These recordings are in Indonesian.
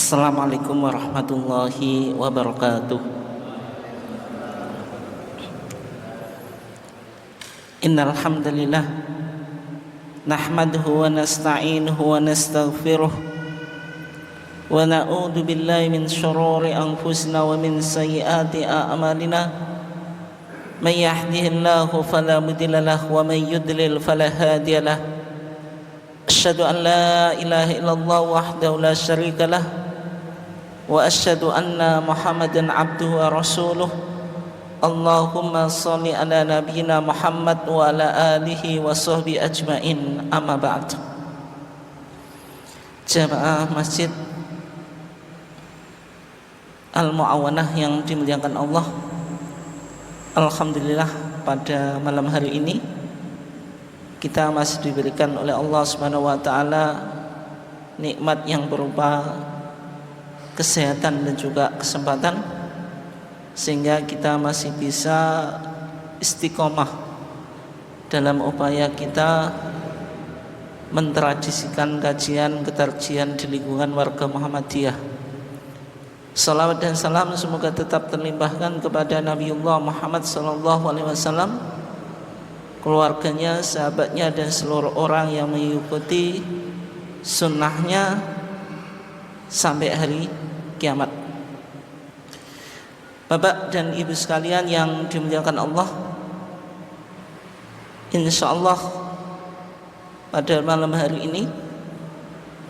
Assalamualaikum warahmatullahi wabarakatuh. Innal hamdalillah nahmaduhu wa nasta'inuhu wa nastaghfiruh wa na'udzu billahi min shururi anfusina wa min sayyiati a'malina. May yahdihillahu fala mudilla lahu wa may yudlil fala hadiya lahu. Asyhadu an la ilaha illallah wahdahu la syarika lah wa asyhadu anna Muhammadan abduhu wa rasuluh. Allahumma sholli ala nabiyyina Muhammad wa ala alihi wa sahbihi ajmain, amma ba'd. Jamaah Masjid Al-Mu'awanah yang dimuliakan Allah, alhamdulillah pada malam hari ini kita masih diberikan oleh Allah Subhanahu wa taala nikmat yang berupa kesehatan dan juga kesempatan, sehingga kita masih bisa istiqomah dalam upaya kita mentradisikan kajian ketarjian di lingkungan warga Muhammadiyah. Salawat dan salam semoga tetap terlimpahkan kepada Nabiullah Muhammad SAW, keluarganya, sahabatnya, dan seluruh orang yang mengikuti sunnahnya sampai hari kiamat. Bapak dan ibu sekalian yang dimuliakan Allah, insyaallah pada malam hari ini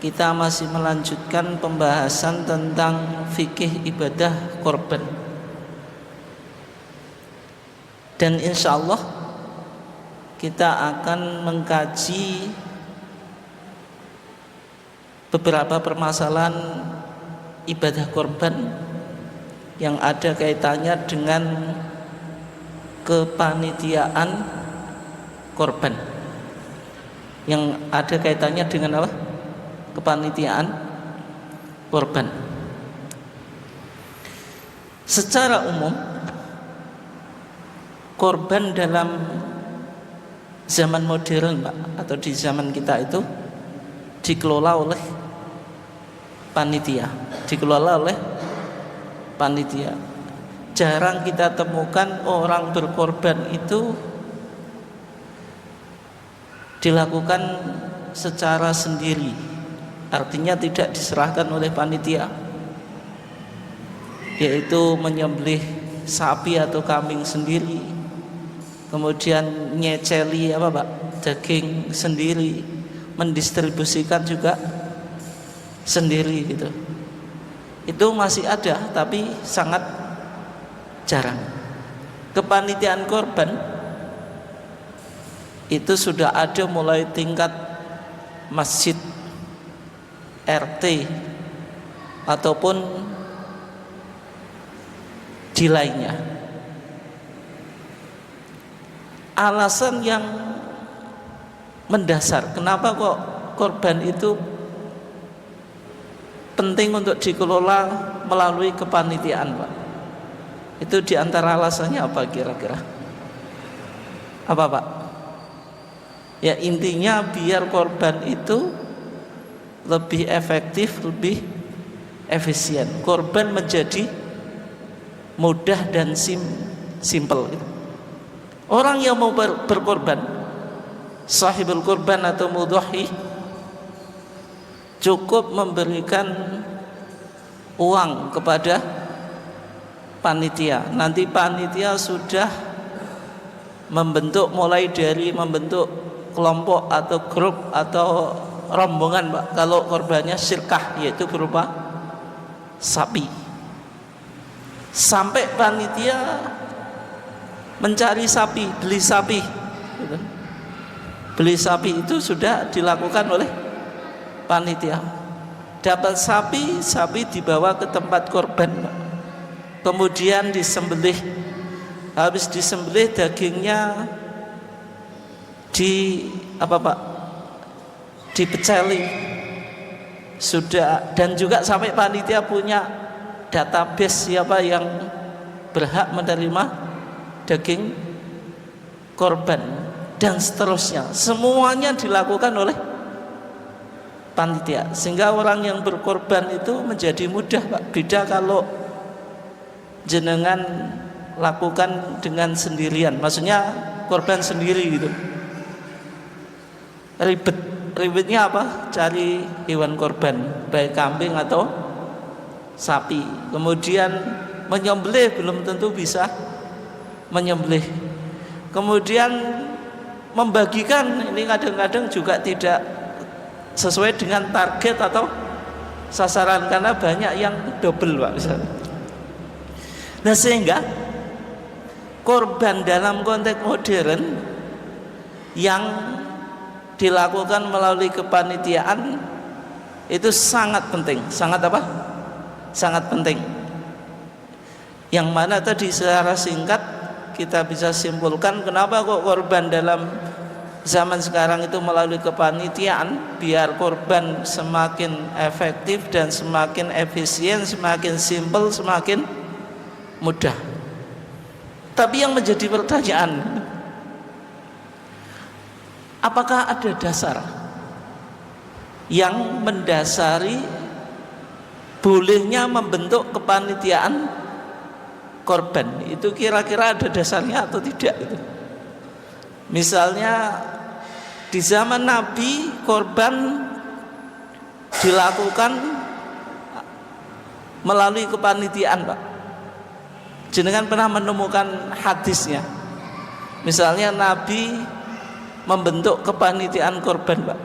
kita masih melanjutkan pembahasan tentang fikih ibadah korban, dan insyaallah kita akan mengkaji beberapa permasalahan ibadah korban yang ada kaitannya dengan kepanitiaan korban, yang ada kaitannya dengan apa? Kepanitiaan korban. Secara umum, korban dalam zaman modern, Pak, atau di zaman kita itu dikelola oleh panitia, dikelola oleh panitia. Jarang kita temukan orang berkorban itu dilakukan secara sendiri, artinya tidak diserahkan oleh panitia, yaitu menyembelih sapi atau kambing sendiri, kemudian nyeceli apa Pak, daging sendiri, mendistribusikan juga sendiri gitu. Itu masih ada tapi sangat jarang. Kepanitiaan korban itu sudah ada mulai tingkat masjid, RT, ataupun di lainnya. Alasan yang mendasar kenapa kok korban itu penting untuk dikelola melalui kepanitiaan, Pak, itu diantara alasannya apa kira-kira? Apa Pak? Ya intinya biar korban itu lebih efektif, lebih efisien. Korban menjadi mudah dan simple gitu. Orang yang mau berkorban, sahibul korban atau mudhahi, cukup memberikan uang kepada panitia. Nanti panitia sudah membentuk, mulai dari membentuk kelompok atau grup atau rombongan, Pak, kalau korbannya syirkah, yaitu berupa sapi, sampai panitia mencari sapi, beli sapi gitu. Beli sapi itu sudah dilakukan oleh panitia. Dapat sapi, sapi dibawa ke tempat korban, Pak, kemudian disembelih. Habis disembelih, dagingnya dipeceli sudah, dan juga sampai panitia punya database siapa yang berhak menerima daging korban, dan seterusnya. Semuanya dilakukan oleh panitia, sehingga orang yang berkorban itu menjadi mudah, Pak. Beda kalau jenengan lakukan dengan sendirian, maksudnya korban sendiri gitu. Ribetnya apa? Cari hewan korban, baik kambing atau sapi. Kemudian menyembelih belum tentu bisa menyembelih. Kemudian membagikan ini kadang-kadang juga tidak sesuai dengan target atau sasaran, karena banyak yang double, Pak, misalnya. Nah, sehingga korban dalam konteks modern yang dilakukan melalui kepanitiaan itu sangat penting. Sangat apa? Sangat penting. Yang mana tadi secara singkat kita bisa simpulkan kenapa kok korban dalam zaman sekarang itu melalui kepanitiaan, biar korban semakin efektif dan semakin efisien, semakin simpel, semakin mudah. Tapi yang menjadi pertanyaan, apakah ada dasar yang mendasari bolehnya membentuk kepanitiaan korban? Itu kira-kira ada dasarnya atau tidak itu? Misalnya di zaman Nabi korban dilakukan melalui kepanitiaan, Pak. Jenengan pernah menemukan hadisnya? Misalnya Nabi membentuk kepanitiaan korban, Pak.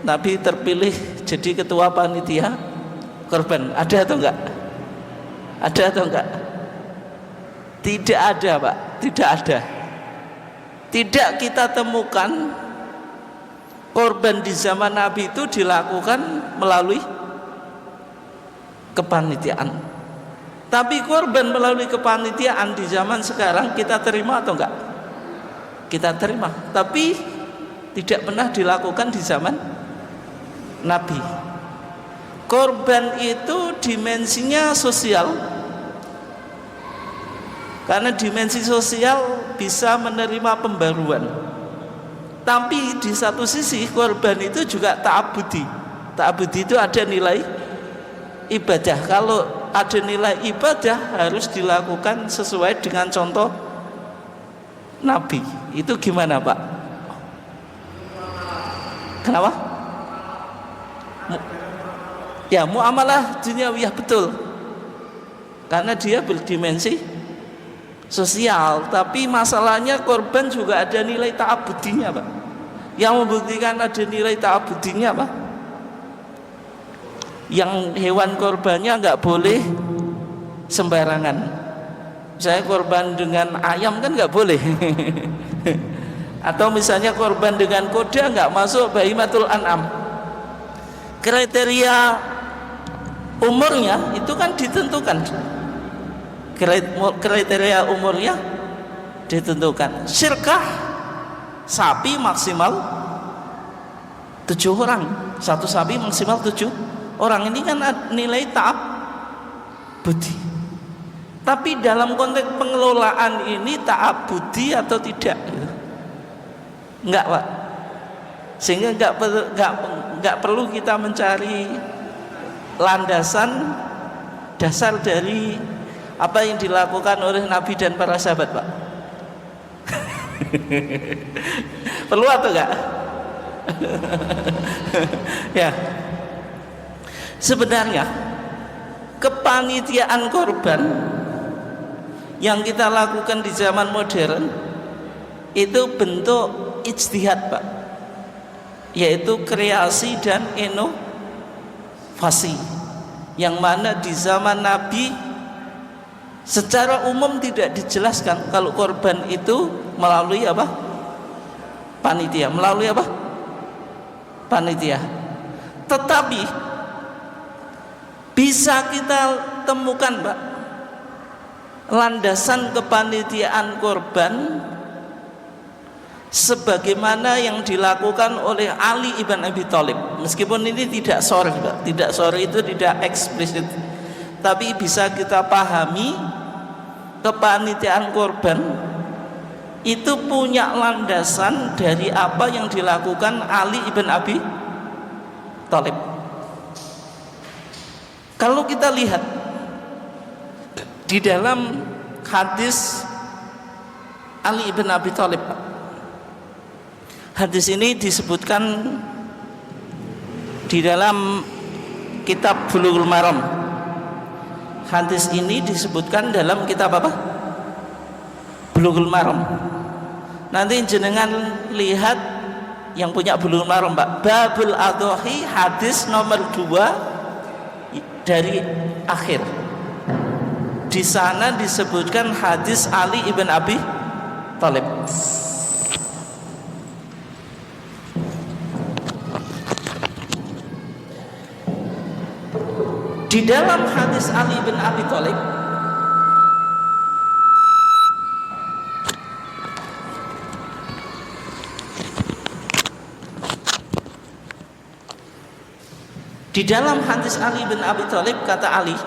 Nabi terpilih jadi ketua panitia korban. Ada atau enggak? Ada atau enggak? Tidak ada, Pak. Tidak ada. Tidak kita temukan korban di zaman Nabi itu dilakukan melalui kepanitiaan. Tapi korban melalui kepanitiaan di zaman sekarang kita terima atau enggak? Kita terima. Tapi tidak pernah dilakukan di zaman Nabi. Korban itu dimensinya sosial, karena dimensi sosial bisa menerima pembaruan. Tapi di satu sisi korban itu juga ta'abudi. Ta'abudi itu ada nilai ibadah. Kalau ada nilai ibadah harus dilakukan sesuai dengan contoh Nabi. Itu gimana, Pak? Kenapa? Ya, muamalah duniawiyah, betul. Karena dia berdimensi sosial, tapi masalahnya korban juga ada nilai ta'abudinya, Pak. Yang membuktikan ada nilai ta'abudinya, Pak, yang hewan korbannya nggak boleh sembarangan. Saya korban dengan ayam kan nggak boleh. Atau misalnya korban dengan kuda nggak masuk bahimatul an'am. Kriteria umurnya itu kan ditentukan. Kriteria umurnya ditentukan. Syirkah sapi maksimal 7 orang. Satu sapi maksimal 7 orang. Ini kan nilai ta'abbudi. Tapi dalam konteks pengelolaan ini ta'abbudi atau tidak? Enggak, Pak. Sehingga enggak perlu kita mencari landasan dasar dari apa yang dilakukan oleh Nabi dan para sahabat, Pak. Perlu atau enggak? Ya. Sebenarnya kepanitiaan korban yang kita lakukan di zaman modern itu bentuk ijtihad, Pak, yaitu kreasi dan inovasi, yang mana di zaman Nabi secara umum tidak dijelaskan kalau korban itu melalui apa? Panitia. Melalui apa? Panitia. Tetapi bisa kita temukan, Pak, landasan kepanitiaan korban sebagaimana yang dilakukan oleh Ali ibn Abi Thalib. Meskipun ini tidak sharih, Pak. Tidak sharih itu tidak eksplisit, tapi bisa kita pahami kepanitiaan korban itu punya landasan dari apa yang dilakukan Ali ibn Abi Thalib. Kalau kita lihat di dalam hadis Ali bin Abi Thalib, hadis ini disebutkan di dalam kitab Bulughul Maram. Hadis ini disebutkan dalam kitab apa? Bulughul Maram. Nanti jenengan lihat yang punya Bulughul Maram, Pak. Babul Adhohi, hadis nomor 2 dari akhir. Di sana disebutkan hadis Ali ibn Abi Thalib. Di dalam hadis Ali bin Abi Thalib kata Ali,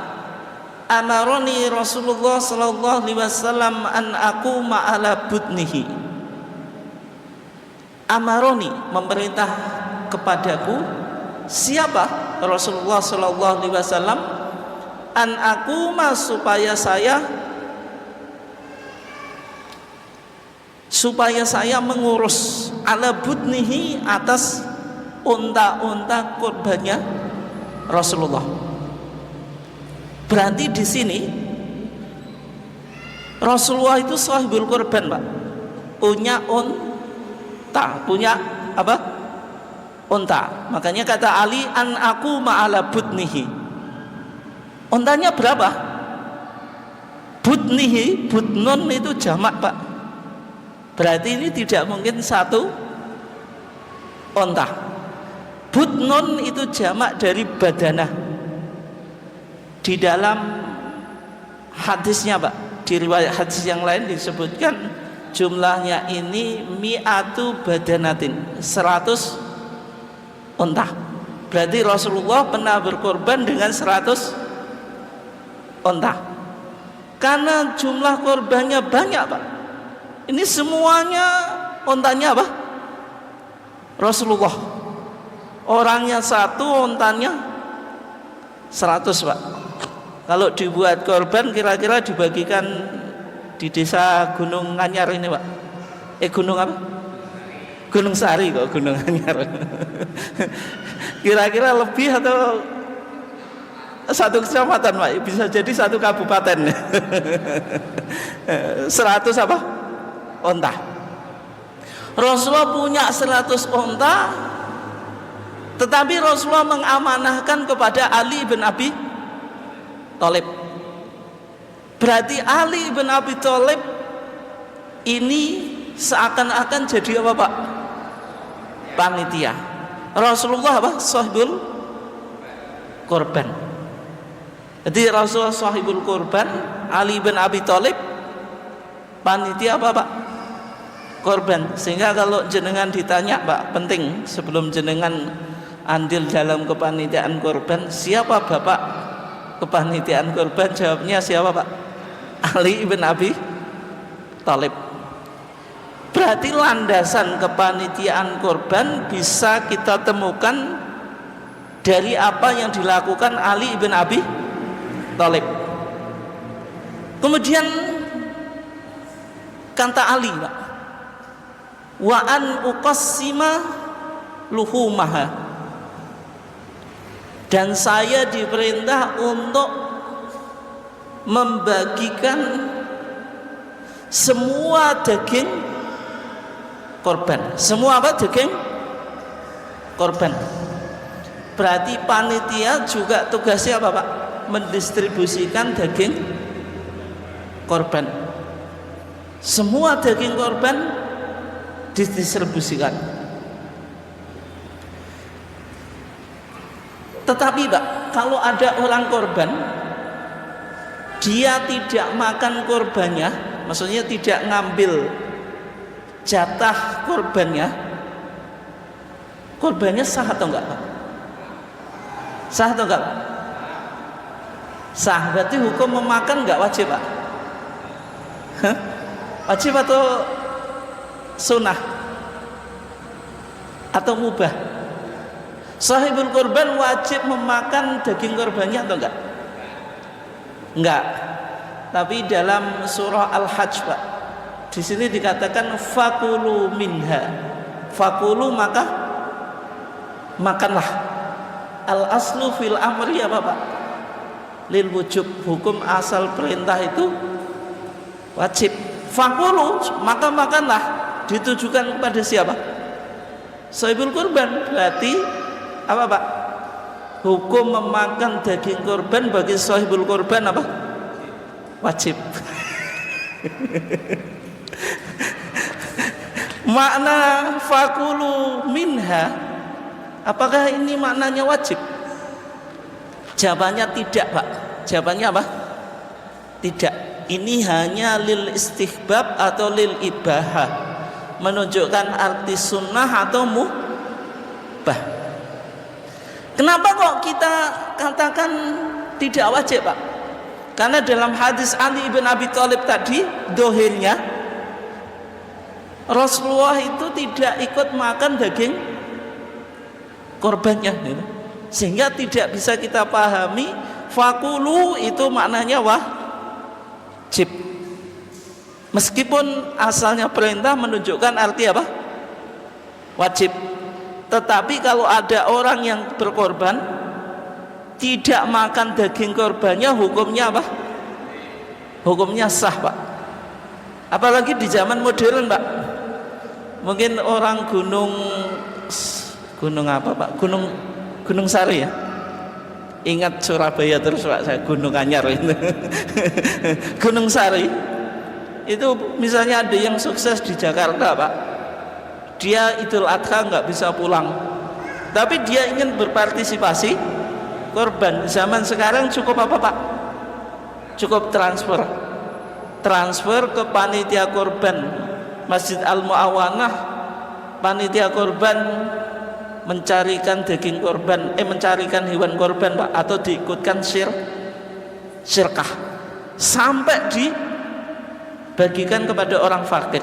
amaroni Rasulullah sallallahu alaihi wasallam an aquma ala budnihi. Amaroni, memerintah kepadaku, siapa? Rasulullah sallallahu alaihi wasallam, an aquma, supaya saya mengurus ala budnihi, atas unta-unta kurbannya Rasulullah. Berarti di sini Rasulullah itu sahibul kurban, Pak. Punya unta, punya apa? Unta. Makanya kata Ali, an aku ma'ala budnihi. Untanya berapa? Budnihi, budnun itu jamak, Pak. Berarti ini tidak mungkin satu unta. Budnun itu jamak dari badanah. Di dalam hadisnya, Pak, di riwayat hadis yang lain disebutkan jumlahnya ini mi'atu badanatin, 100 unta. Berarti Rasulullah pernah berkorban dengan 100 unta. Karena jumlah korbannya banyak, Pak. Ini semuanya untanya apa? Rasulullah. Orangnya 1, untanya 100, Pak. Kalau dibuat korban kira-kira dibagikan di desa Gunung Anyar ini, Pak. Gunung apa? Gunung Sari kok, Gunung Anyar. Kira-kira lebih atau satu kecamatan, Pak? Bisa jadi satu kabupaten. 100 apa? Unta. Rasulullah punya 100 unta, tetapi Rasulullah mengamanahkan kepada Ali bin Abi Thalib. Berarti Ali bin Abi Thalib ini seakan-akan jadi apa, Pak? Panitia. Rasulullah apa? Sahibul korban. Jadi Rasulullah sahibul korban, Ali bin Abi Thalib panitia apa, Pak? Korban. Sehingga kalau jenengan ditanya, Pak, penting sebelum jenengan andil dalam kepanitiaan korban, siapa bapak kepanitiaan korban? Jawabnya siapa, Pak? Ali bin Abi Thalib. Berarti landasan kepanitiaan korban bisa kita temukan dari apa yang dilakukan Ali bin Abi Thalib. Kemudian kata Ali, Pak, wa an uqassima luhumaha, dan saya diperintah untuk membagikan semua daging korban. Semua apa? Daging korban. Berarti panitia juga tugasnya apa, Pak? Mendistribusikan daging korban. Semua daging korban didistribusikan. Tetapi, Pak, kalau ada orang korban, dia tidak makan korbannya, maksudnya tidak ngambil jatah korbannya sah atau enggak, Pak? Sah atau enggak, Pak? Sah. Berarti hukum memakan enggak wajib, Pak? Hah? Wajib atau sunnah? Atau mubah? Sahibul kurban wajib memakan daging kurbannya atau enggak? Enggak. Tapi dalam surah Al-Hajj, Pak, di sini dikatakan fakulu minha. Fakulu maka makanlah. Al aslu fil amri apa, Pak? Lil wujub. Hukum asal perintah itu wajib. Fakulu maka makanlah, ditujukan kepada siapa? Sahibul kurban. Berarti apa, Pak? Hukum memakan daging kurban bagi sahibul kurban apa? Wajib. Makna fakulu minha, apakah ini maknanya wajib? Jawabannya tidak, Pak. Jawabannya apa? Tidak. Ini hanya lil istihbab atau lil ibahah, menunjukkan arti sunnah atau mubah. Kenapa kok kita katakan tidak wajib, Pak? Karena dalam hadis Ali bin Abi Thalib tadi, dohirnya Rasulullah itu tidak ikut makan daging korbannya, gitu. Sehingga tidak bisa kita pahami fakulu itu maknanya wajib. Meskipun asalnya perintah menunjukkan arti apa? Wajib. Tetapi kalau ada orang yang berkorban tidak makan daging korbannya, hukumnya apa? Hukumnya sah, Pak. Apalagi di zaman modern, Pak. Mungkin orang gunung apa, Pak? Gunung Sari ya. Ingat Surabaya terus, Pak, saya Gunung Anyar itu. Gunung Sari itu misalnya ada yang sukses di Jakarta, Pak. Dia Idul Adha nggak bisa pulang, tapi dia ingin berpartisipasi korban. Zaman sekarang cukup apa, Pak? Cukup transfer ke panitia korban Masjid Al-Mu'awanah. Panitia korban mencarikan daging korban, mencarikan hewan korban, Pak, atau diikutkan syirkah sampai dibagikan kepada orang fakir.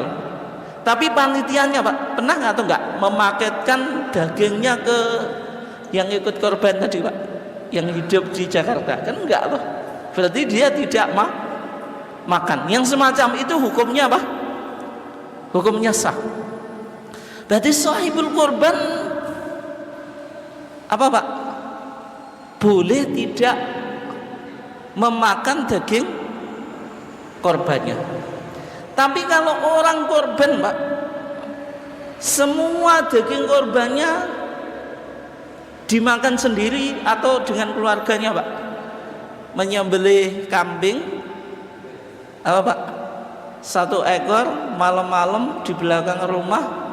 Tapi panitianya, Pak, pernah nggak atau nggak memaketkan dagingnya ke yang ikut korban tadi, Pak, yang hidup di Jakarta? Kan enggak loh. Berarti dia tidak makan. Yang semacam itu hukumnya apa? Hukumnya sah. Berarti sahibul korban apa, Pak? Boleh tidak memakan daging korbannya. Tapi kalau orang korban, Pak, semua daging korbannya dimakan sendiri atau dengan keluarganya, Pak. Menyembelih kambing apa, Pak? 1 ekor malam-malam di belakang rumah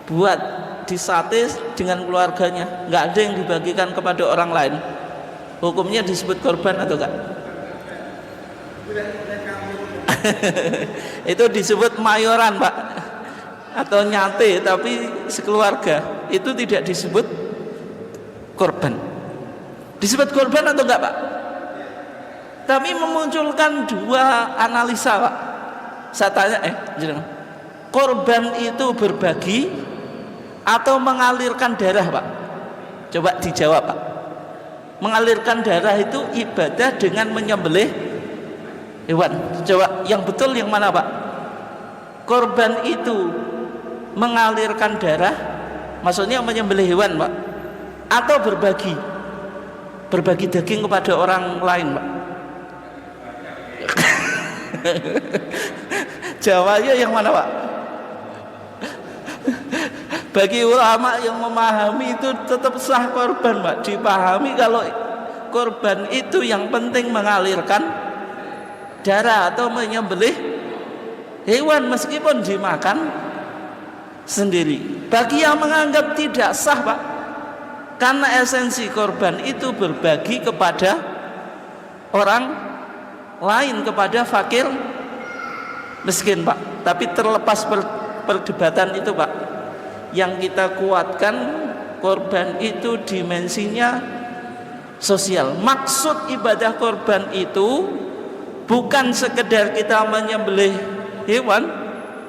buat disate dengan keluarganya, nggak ada yang dibagikan kepada orang lain. Hukumnya disebut korban atau enggak? Itu disebut mayoran, Pak, atau nyate, tapi sekeluarga. Itu tidak disebut korban. Disebut korban atau enggak, Pak? Tapi memunculkan dua analisa, Pak. Saya tanya, korban itu berbagi atau mengalirkan darah, Pak? Coba dijawab, Pak. Mengalirkan darah itu ibadah dengan menyembelih hewan. Coba yang betul yang mana, Pak? Korban itu mengalirkan darah, maksudnya menyembelih hewan, Pak, atau berbagi daging kepada orang lain, Pak? Jawabnya yang mana, Pak? Bagi ulama yang memahami itu tetap sah korban, Pak. Dipahami kalau korban itu yang penting mengalirkan darah atau menyembelih hewan meskipun dimakan sendiri. Bagi yang menganggap tidak sah, Pak, karena esensi korban itu berbagi kepada orang lain, kepada fakir miskin, Pak. Tapi terlepas perdebatan itu, Pak, yang kita kuatkan korban itu dimensinya sosial. Maksud ibadah korban itu bukan sekedar kita menyembelih hewan,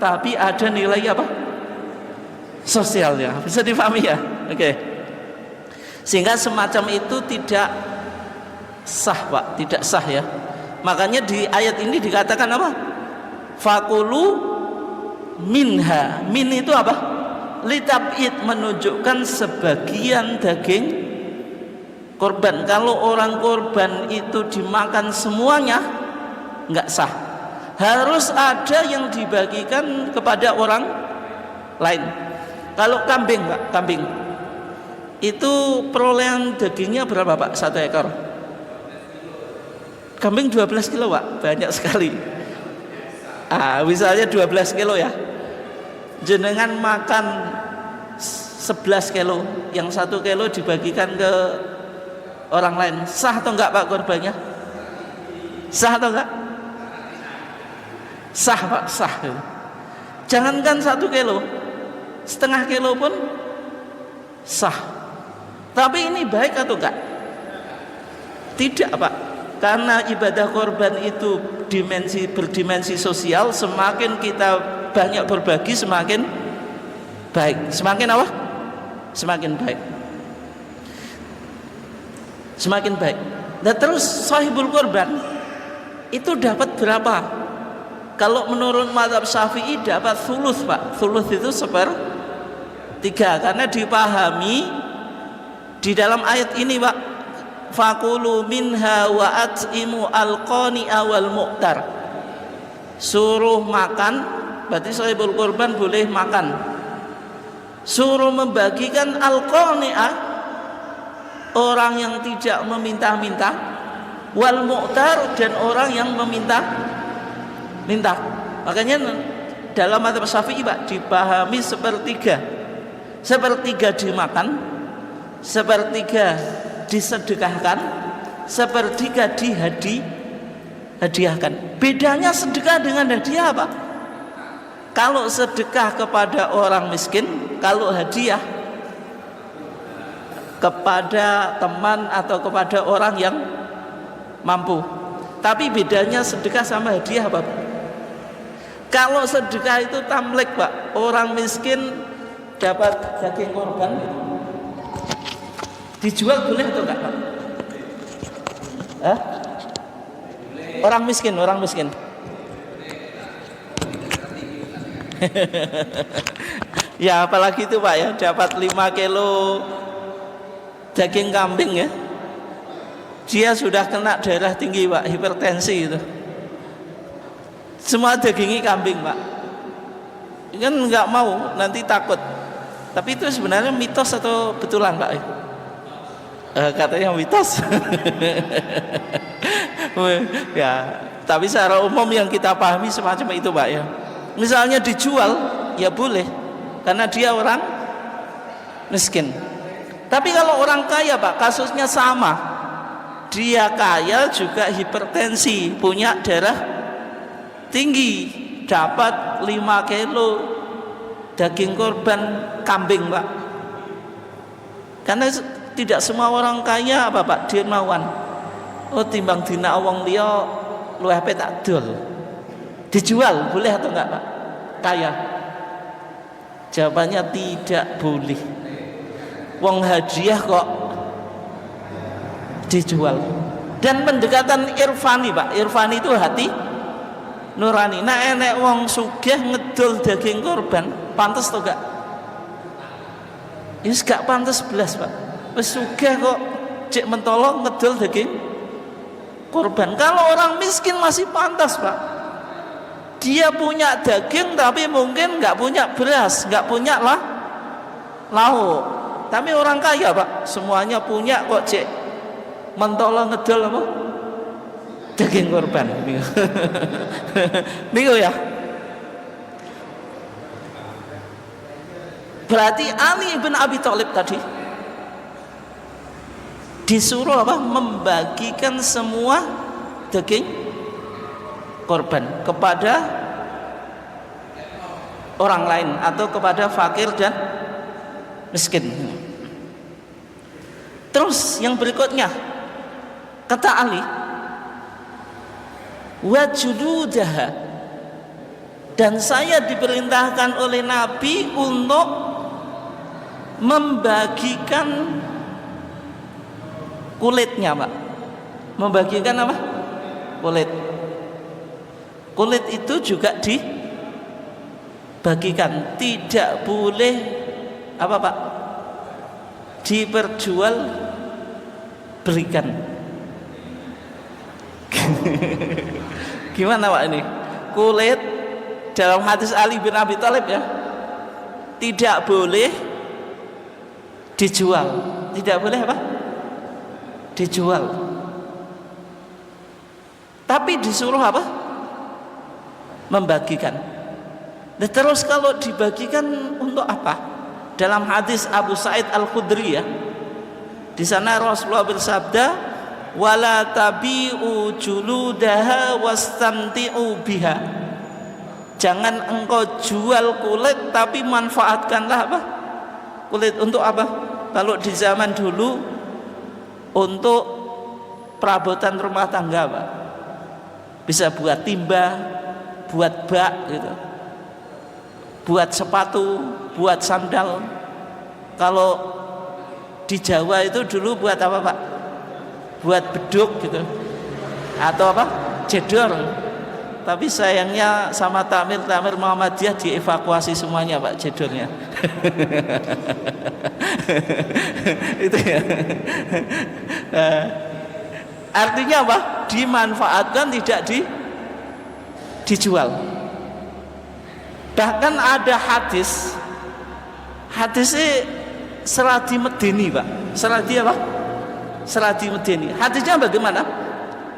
tapi ada nilai apa? Sosialnya. Bisa dipahami ya? Oke. Sehingga semacam itu tidak sah, Pak, tidak sah ya. Makanya di ayat ini dikatakan apa? Fakulu minha. Min itu apa? Litab'id, menunjukkan sebagian daging korban. Kalau orang korban itu dimakan semuanya, nggak sah. Harus ada yang dibagikan kepada orang lain. Kalau kambing, Pak, kambing itu perolehan dagingnya berapa, Pak, satu ekor? Kambing 12 kilo, Pak, banyak sekali. Misalnya 12 kilo ya, jenengan makan 11 kilo, yang 1 kilo dibagikan ke orang lain, sah atau enggak, Pak, korbannya? Sah atau enggak? Sah, Pak, sah. Jangankan 1 kilo, setengah kilo pun sah. Tapi ini baik atau enggak? Tidak, Pak. Karena ibadah korban itu berdimensi sosial. Semakin kita banyak berbagi, semakin baik. Semakin apa? Semakin baik. Semakin baik. Nah, terus sahibul korban itu dapat berapa? Kalau menurut mazhab Syafi'i dapat thuluth, Pak. Thuluth itu 1/3. Karena dipahami di dalam ayat ini, Pak, fakulu minha wa at'imu al-qani'a wal mu'tar. Suruh makan, berarti sahibul korban boleh makan. Suruh membagikan al-qani'ah, orang yang tidak meminta-minta, wal mu'tar, dan orang yang meminta-minta. Makanya dalam mazhab Syafi'i, Pak, dipahami 1/3. 1/3 dimakan, 1/3 disedekahkan, 1/3 dihadiahkan. Bedanya sedekah dengan hadiah apa? Kalau sedekah kepada orang miskin, kalau hadiah kepada teman atau kepada orang yang mampu. Tapi bedanya sedekah sama hadiah apa? Kalau sedekah itu tamlek, Pak, orang miskin dapat daging korban, dijual boleh atau enggak, Pak? Orang miskin. Ya apalagi itu, Pak, ya, dapat 5 kilo daging kambing ya, dia sudah kena darah tinggi, Pak, hipertensi itu. Semua dagingnya kambing, Pak. Kan nggak mau, nanti takut. Tapi itu sebenarnya mitos atau betulan, Pak? Katanya mitos. Ya, tapi secara umum yang kita pahami semacam itu, Pak, ya. Misalnya dijual, ya boleh, karena dia orang miskin. Tapi kalau orang kaya, Pak, kasusnya sama. Dia kaya juga hipertensi, punya darah tinggi, dapat 5 kilo daging korban kambing, Pak. Karena tidak semua orang kaya apa, Pak, dermawan. Timbang dina wong liya luwih apik tak dol. Dijual boleh atau enggak, Pak? Kaya. Jawabannya tidak boleh. Wong hadiah kok dijual. Dan pendekatan irfani, Pak. Irfani itu hati nurani. Nah, enek wong sugih ngedol daging korban, pantes atau enggak? Wis gak pantes belas, Pak. Wis sugih kok cek mentolo ngedol daging korban. Kalau orang miskin masih pantas, Pak. Dia punya daging tapi mungkin nggak punya beras, nggak punya lauk. Tapi orang kaya, Pak, semuanya punya kok cek mentolo ngedol apa? Daging korban. Niku ya. Berarti Ali bin Abi Thalib tadi disuruh apa? Membagikan semua daging korban kepada orang lain atau kepada fakir dan miskin. Terus yang berikutnya kata Ali, wajududaha, dan saya diperintahkan oleh Nabi untuk membagikan kulitnya Pak. Membagikan apa? Kulit. Kulit itu juga dibagikan, tidak boleh apa Pak? Diperjual belikan. Gimana Pak ini? Kulit dalam hadis Ali bin Abi Thalib ya, tidak boleh dijual. Tidak boleh apa? Dijual. Tapi disuruh apa? Membagikan. Dan terus kalau dibagikan untuk apa? Dalam hadis Abu Sa'id Al-Khudri ya, di sana Rasulullah bersabda, wala tabi'u juludaha wastamti'u biha. Jangan engkau jual kulit, tapi manfaatkanlah apa? Kulit untuk apa? Kalau di zaman dulu untuk perabotan rumah tangga Pak, bisa buat timba, buat bak gitu, buat sepatu, buat sandal. Kalau di Jawa itu dulu buat apa Pak? Buat beduk gitu, atau apa? Jedor. Tapi sayangnya sama Takmir Muhammadiyah dievakuasi semuanya Pak, jedornya. Itu ya. Artinya apa? Dimanfaatkan, tidak dijual. Bahkan ada hadisnya Seradi Medeni Pak. Seradi apa? Seradi Medeni. Hadisnya bagaimana?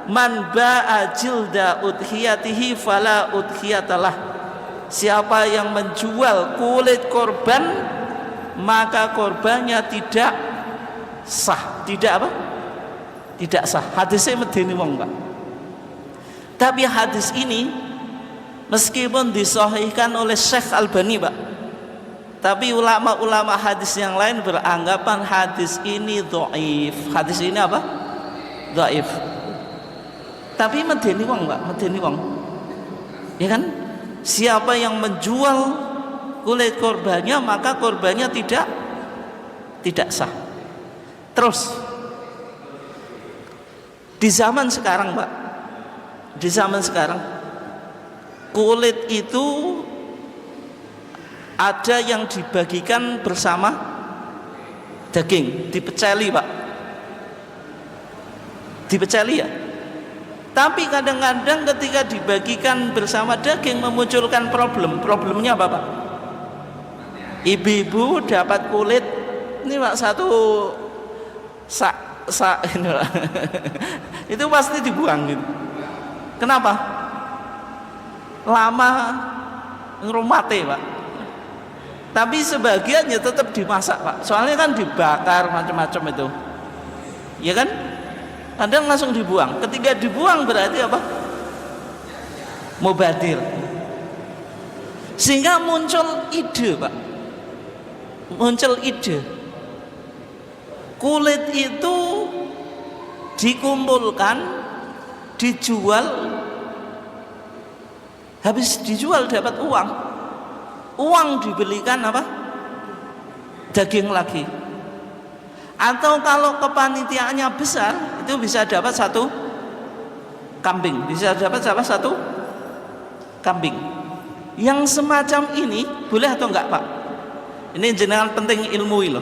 Man ba'a jilda udhiyatihi fala udhiyatalah. Siapa yang menjual kulit korban, maka korbannya tidak sah. Tidak apa? Tidak sah. Hadisnya Medeni wong Pak. Tapi hadis ini meskipun disahihkan oleh Syekh Albani Pak, tapi ulama-ulama hadis yang lain beranggapan hadis ini dhaif. Hadis ini apa? Dhaif. Tapi medeni wong Pak, medeni wong. Ya kan? Siapa yang menjual kulit korbannya, maka korbannya tidak sah. Terus di zaman sekarang Pak, di zaman sekarang kulit itu ada yang dibagikan bersama daging, dipeceli Pak, dipeceli ya. Tapi kadang-kadang ketika dibagikan bersama daging memunculkan problem. Problemnya apa Pak? Ibu-ibu dapat kulit ini Pak, satu sak ini Pak. Itu pasti dibuang gitu. Kenapa? Lama ngerumate Pak. Tapi sebagiannya tetap dimasak Pak. Soalnya kan dibakar macam-macam itu. Ya kan? Kadang langsung dibuang. Ketika dibuang berarti apa? Mubadir. Sehingga muncul ide Pak. Muncul ide. Kulit itu dikumpulkan, dijual, habis dijual dapat uang. Uang dibelikan apa? Daging lagi. Atau kalau kepanitiaannya besar, itu bisa dapat satu kambing. Bisa dapat satu kambing. Yang semacam ini boleh atau enggak Pak? Ini jenengan penting ilmu loh.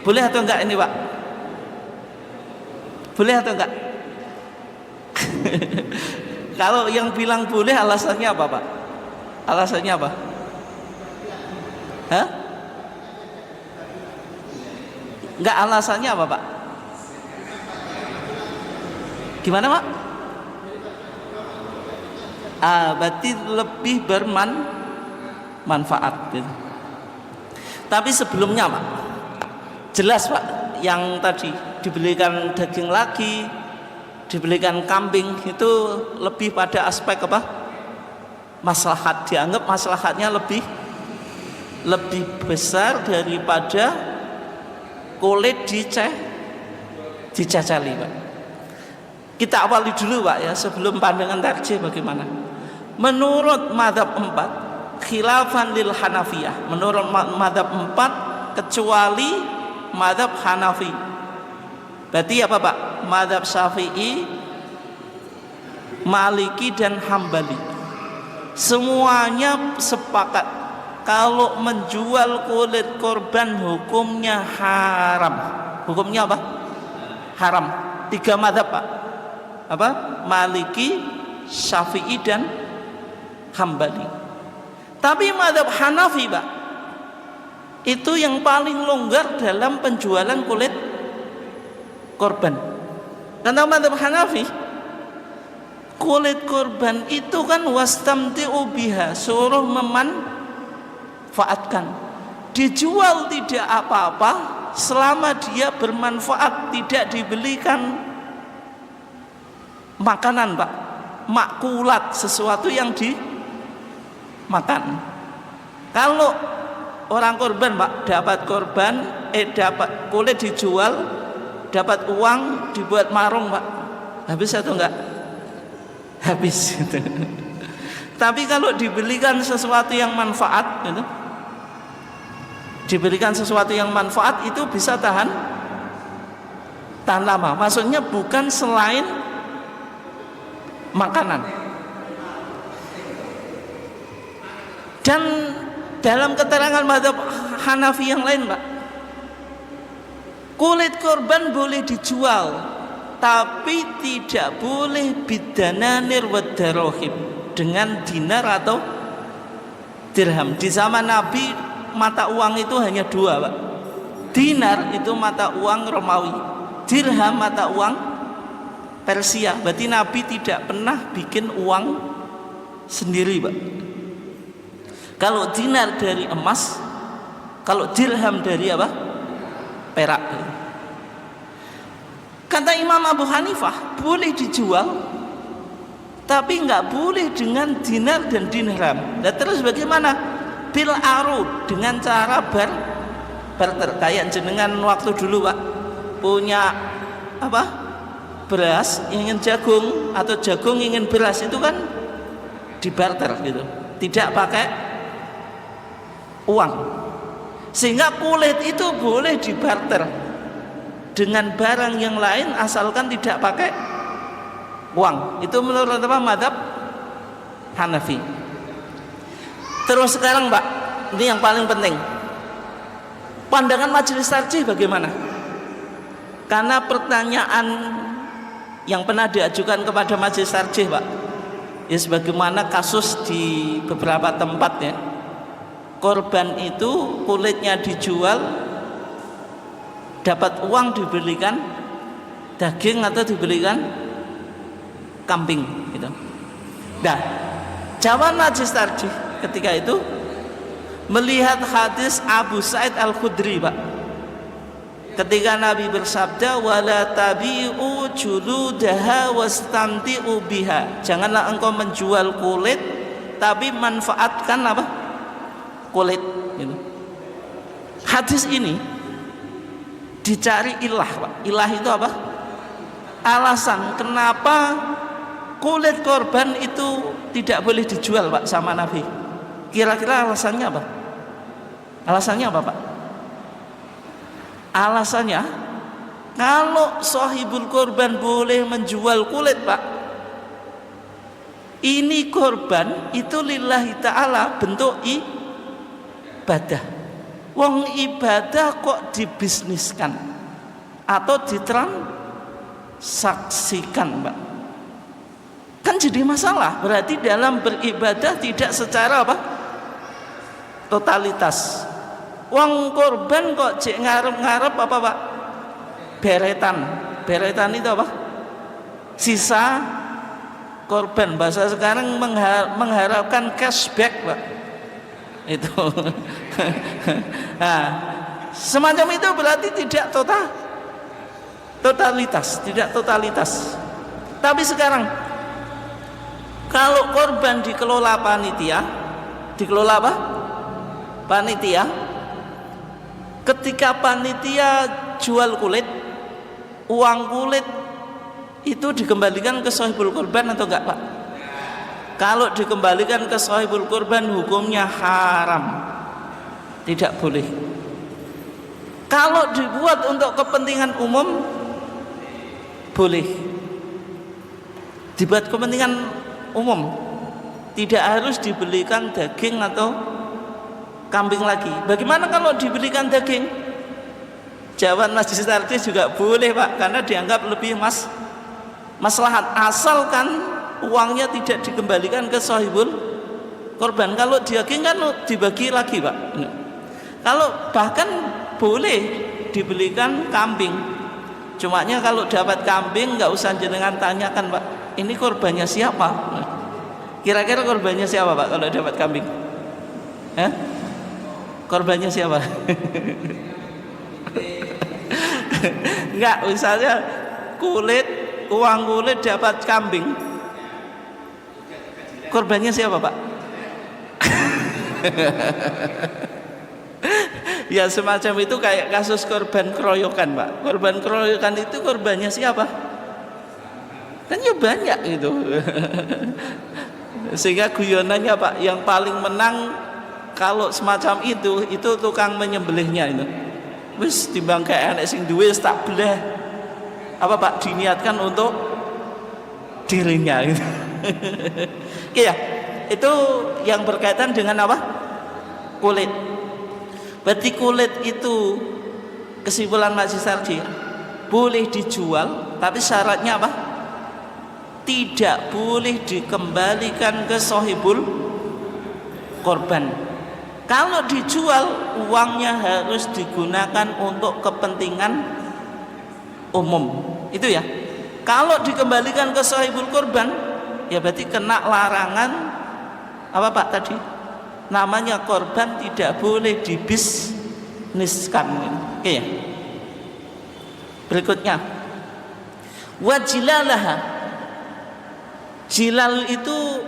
Boleh atau enggak ini Pak? Boleh atau enggak? Kalau yang bilang boleh alasannya apa Pak? Alasannya apa? Hah? Enggak, alasannya apa Pak? Gimana Pak? Berarti lebih bermanfaat gitu. Tapi sebelumnya Pak, jelas Pak, yang tadi dibelikan daging lagi, dibelikan kambing, itu lebih pada aspek apa? Maslahat. Dianggap maslahatnya lebih besar daripada kulit dicacali Pak. Kita awali dulu Pak ya, sebelum pandangan tarjih bagaimana. Menurut mazhab 4 khilafan lil Hanafiyah. Menurut mazhab 4 kecuali mazhab Hanafi. Berarti apa Pak? Mazhab Syafi'i, Maliki dan Hambali semuanya sepakat kalau menjual kulit korban hukumnya haram. Hukumnya apa? Haram. 3 mazhab Pak. Apa? Maliki, Syafi'i dan Hambali. Tapi mazhab Hanafi Pak, itu yang paling longgar dalam penjualan kulit korban. Karena mazhab Hanafi, kulit korban itu kan wastamti'u biha, suruh memanfaatkan. Dijual tidak apa-apa selama dia bermanfaat, tidak dibelikan makanan Pak, makulat, sesuatu yang dimakan. Kalau orang korban Pak, dapat dapat kulit dijual, dapat uang, dibuat marung Pak, habis atau enggak? Habis gitu. Tapi kalau dibelikan sesuatu yang manfaat gitu, diberikan sesuatu yang manfaat, itu bisa tahan lama. Maksudnya bukan selain makanan. Dan dalam keterangan mazhab Hanafi yang lain Pak, kulit korban boleh dijual, tapi tidak boleh bidananir wadarohim, dengan dinar atau dirham. Di zaman Nabi mata uang itu hanya 2 Pak. Dinar itu mata uang Romawi, dirham mata uang Persia. Berarti Nabi tidak pernah bikin uang sendiri Pak. Kalau dinar dari emas, kalau dirham dari apa? Perak. Kata Imam Abu Hanifah, boleh dijual, tapi nggak boleh dengan dinar dan dirham. Dan terus bagaimana? Bil arud, dengan cara barter. Kayak jenengan waktu dulu Pak, punya apa? Beras ingin jagung, atau jagung ingin beras, itu kan dibarter gitu, tidak pakai uang. Sehingga kulit itu boleh dibarter dengan barang yang lain asalkan tidak pakai uang. Itu menurut apa? Mazhab Hanafi. Terus sekarang Pak, ini yang paling penting, pandangan majelis tarjih bagaimana? Karena pertanyaan yang pernah diajukan kepada majelis tarjih Pak, ya sebagaimana kasus di beberapa tempat ya, korban itu kulitnya dijual, dapat uang dibelikan daging atau dibelikan kambing gitu. Nah, jawaban majelis tarjih ketika itu melihat hadis Abu Sa'id Al-Khudri Pak, ketika Nabi bersabda wala tabi'u juludaha wastamti'u biha, janganlah engkau menjual kulit tapi manfaatkan apa? Kulit gitu. Hadis ini dicari ilah Pak. Ilah itu apa? Alasan kenapa kulit korban itu tidak boleh dijual Pak sama Nabi. Kira-kira alasannya apa? Alasannya apa Pak? Alasannya, kalau sahibul korban boleh menjual kulit Pak, ini korban itu lillahi ta'ala, bentuk ibadah. Wong ibadah kok dibisniskan atau ditransaksikan Pak? Kan jadi masalah. Berarti dalam beribadah tidak secara apa? Totalitas. Wong korban kok cek ngarep-ngarep apa Pak? Beretan. Beretan itu apa? Sisa korban. Bahasa sekarang mengharapkan cashback Pak. Itu. Nah, semacam itu berarti tidak totalitas, tidak totalitas. Tapi sekarang kalau korban dikelola panitia, dikelola apa? Panitia. Ketika panitia jual kulit, uang kulit itu dikembalikan ke sahibul korban atau enggak Pak? Kalau dikembalikan ke sahibul korban hukumnya haram, tidak boleh. Kalau dibuat untuk kepentingan umum boleh dibuat kepentingan umum, tidak harus dibelikan daging atau kambing lagi. Bagaimana kalau dibelikan daging? Jawaban Majelis Taklim juga boleh Pak, karena dianggap lebih maslahat, asalkan uangnya tidak dikembalikan ke sahibul korban. Kalau daging kan dibagi lagi Pak. Kalau bahkan boleh dibelikan kambing, cumanya kalau dapat kambing nggak usah jenengan tanyakan Pak, ini korbannya siapa? Kira-kira korbannya siapa Pak kalau dapat kambing? Korbannya siapa? Enggak, misalnya uang kulit dapat kambing, korbannya siapa Pak? Ya semacam itu, kayak kasus korban keroyokan Pak. Korban keroyokan itu korbannya siapa? Kan ya banyak gitu. Sehingga guyonannya Pak, yang paling menang kalau semacam itu tukang menyembelihnya itu. Wis timbang kayak anak sing duwe tak belah. Apa Pak, diniatkan untuk dirinya gitu. Iya, itu yang berkaitan dengan apa? Kulit. Berarti kulit itu kesimpulan Majelis Taklim boleh dijual, tapi syaratnya apa? Tidak boleh dikembalikan ke sahibul korban. Kalau dijual, uangnya harus digunakan untuk kepentingan umum. Itu ya. Kalau dikembalikan ke sahibul korban, ya berarti kena larangan apa Pak tadi? Namanya korban tidak boleh dibisniskan. Oke ya. Berikutnya, wajilalaha. Jilal itu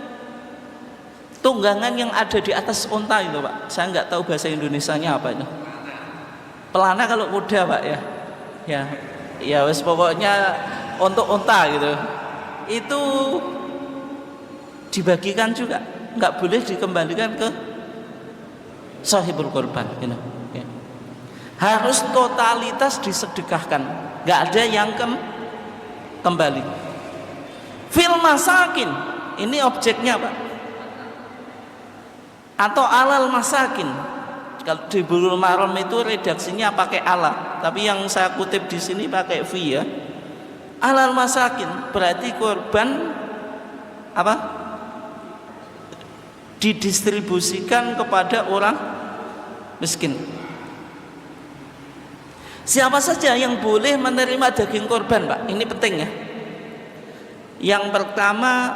tunggangan yang ada di atas unta itu Pak. Saya nggak tahu bahasa Indonesianya apa itu. Pelana kalau kuda Pak ya. Ya wes pokoknya untuk unta gitu. Itu dibagikan juga, nggak boleh dikembalikan ke sahibul korban gitu. Ya. Harus totalitas disedekahkan, nggak ada yang kembali. Fil masakin, ini objeknya Pak, atau alal masakin. Kalau di Bulughul Maram itu redaksinya pakai ala, tapi yang saya kutip di sini pakai fi ya. Alal masakin berarti korban apa? Didistribusikan kepada orang miskin. Siapa saja yang boleh menerima daging korban Pak? Ini penting ya. Yang pertama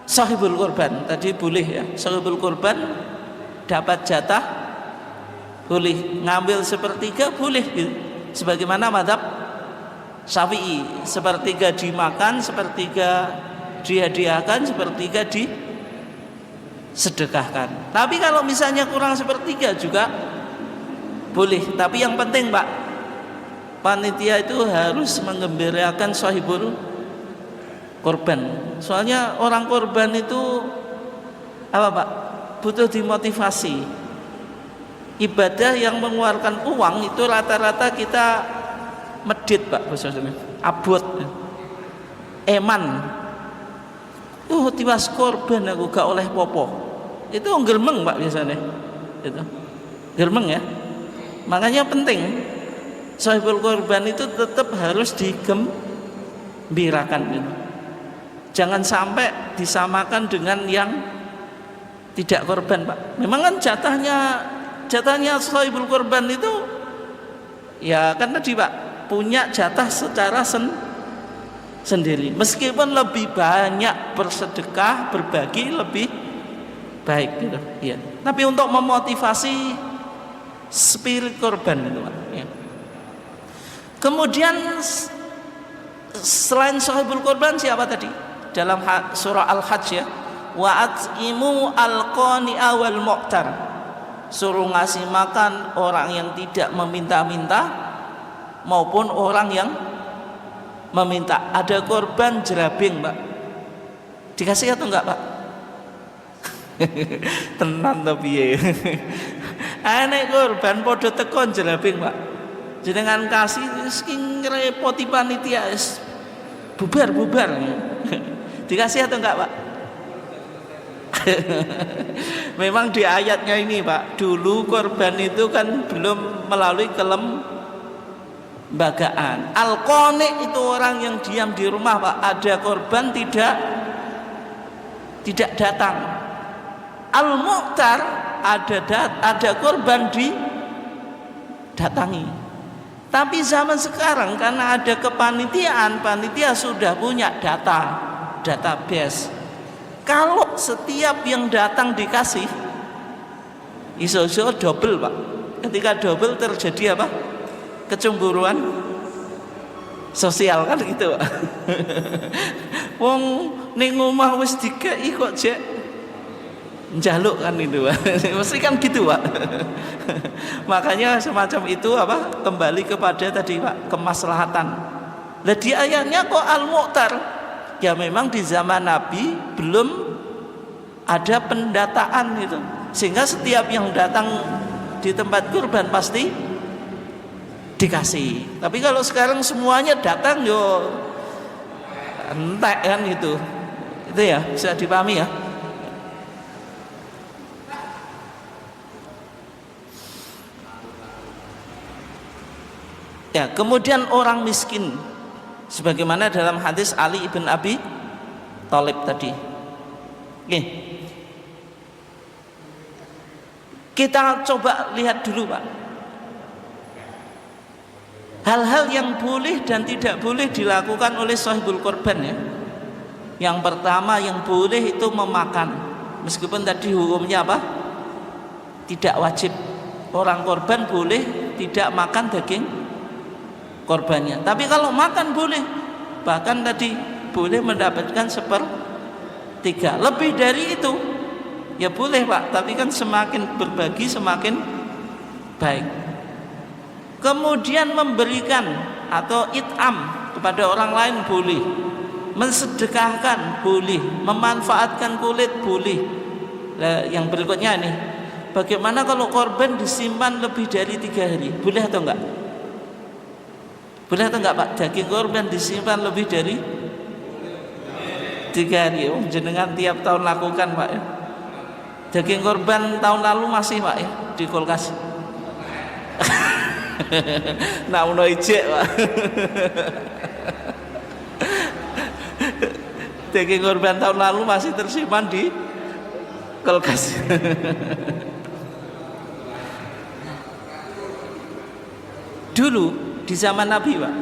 sahibul korban, tadi boleh ya. Sahibul korban dapat jatah, boleh ngambil sepertiga, boleh gitu. Sebagaimana mazhab Syafi'i, sepertiga dimakan, sepertiga dihadiahkan, sepertiga disedekahkan. Tapi kalau misalnya kurang sepertiga juga boleh. Tapi yang penting Pak, panitia itu harus menggembirakan sahibul korban. Soalnya orang korban itu apa Pak? Butuh dimotivasi. Ibadah yang mengeluarkan uang itu rata-rata kita medit Pak, abot, eman. Tiwas korban aku gak oleh popo. Itu germeng Pak biasanya. Itu germeng ya. Makanya penting sahibul korban itu tetap harus digembirakan gitu. Jangan sampai disamakan dengan yang tidak korban Pak. Memang kan jatahnya sahibul korban itu ya kan tadi Pak, punya jatah secara sendiri. Meskipun lebih banyak bersedekah, berbagi lebih baik gitu ya. Tapi untuk memotivasi spirit korban itu Pak ya. Kemudian selain sahibul korban siapa tadi? Dalam surah Al-Hajj ya, wa at'imu al-qani'a wal mu'tar, suruh ngasih makan orang yang tidak meminta-minta maupun orang yang meminta. Ada korban jerabing Pak, dikasih atau enggak Pak? Tenan tapi ya. Anek korban podo tekon jerabing Pak, jenengan kasih sing repoti panitia bubar. Dikasih atau enggak Pak? Memang di ayatnya ini Pak, dulu korban itu kan belum melalui kelembagaan. Al-qani itu orang yang diam di rumah Pak, ada korban tidak datang. Al-mu'tar ada korban didatangi. Tapi zaman sekarang karena ada kepanitiaan, panitia sudah punya database. Kalau setiap yang datang dikasih, iso-iso double Pak. Ketika double terjadi apa? Kecemburuan sosial kan gitu Pak. Wong ning omah wis dikeki kok jek njaluk kan itu Pak. Mesti kan gitu Pak. Makanya semacam itu apa? Kembali kepada tadi Pak, kemaslahatan. Lah di ayatnya kok al-mu'tar? Ya memang di zaman Nabi belum ada pendataan itu, sehingga setiap yang datang di tempat kurban pasti dikasih. Tapi kalau sekarang semuanya datang yo entek kan itu ya, bisa dipahami ya. Ya, kemudian orang miskin sebagaimana dalam hadis Ali ibn Abi Thalib tadi. Oke. Kita coba lihat dulu Pak, hal-hal yang boleh dan tidak boleh dilakukan oleh sahibul korban ya. Yang pertama yang boleh itu memakan, meskipun tadi hukumnya apa? Tidak wajib. Orang korban boleh tidak makan daging korbannya, tapi kalau makan boleh, bahkan tadi boleh mendapatkan 1/3. Lebih dari itu ya boleh Pak, tapi kan semakin berbagi semakin baik. Kemudian memberikan atau it'am kepada orang lain boleh, mensedekahkan boleh, memanfaatkan kulit boleh. Nah, yang berikutnya nih, bagaimana kalau korban disimpan lebih dari 3 hari, boleh atau enggak? Boleh atau enggak Pak? Daging korban disimpan lebih dari 3 hari. Oh, jenengan tiap tahun lakukan Pak ya. Daging korban tahun lalu masih Pak ya di kulkas. Nah, uno ijek Pak. Daging korban tahun lalu masih tersimpan di kulkas. Dulu di zaman Nabi Pak,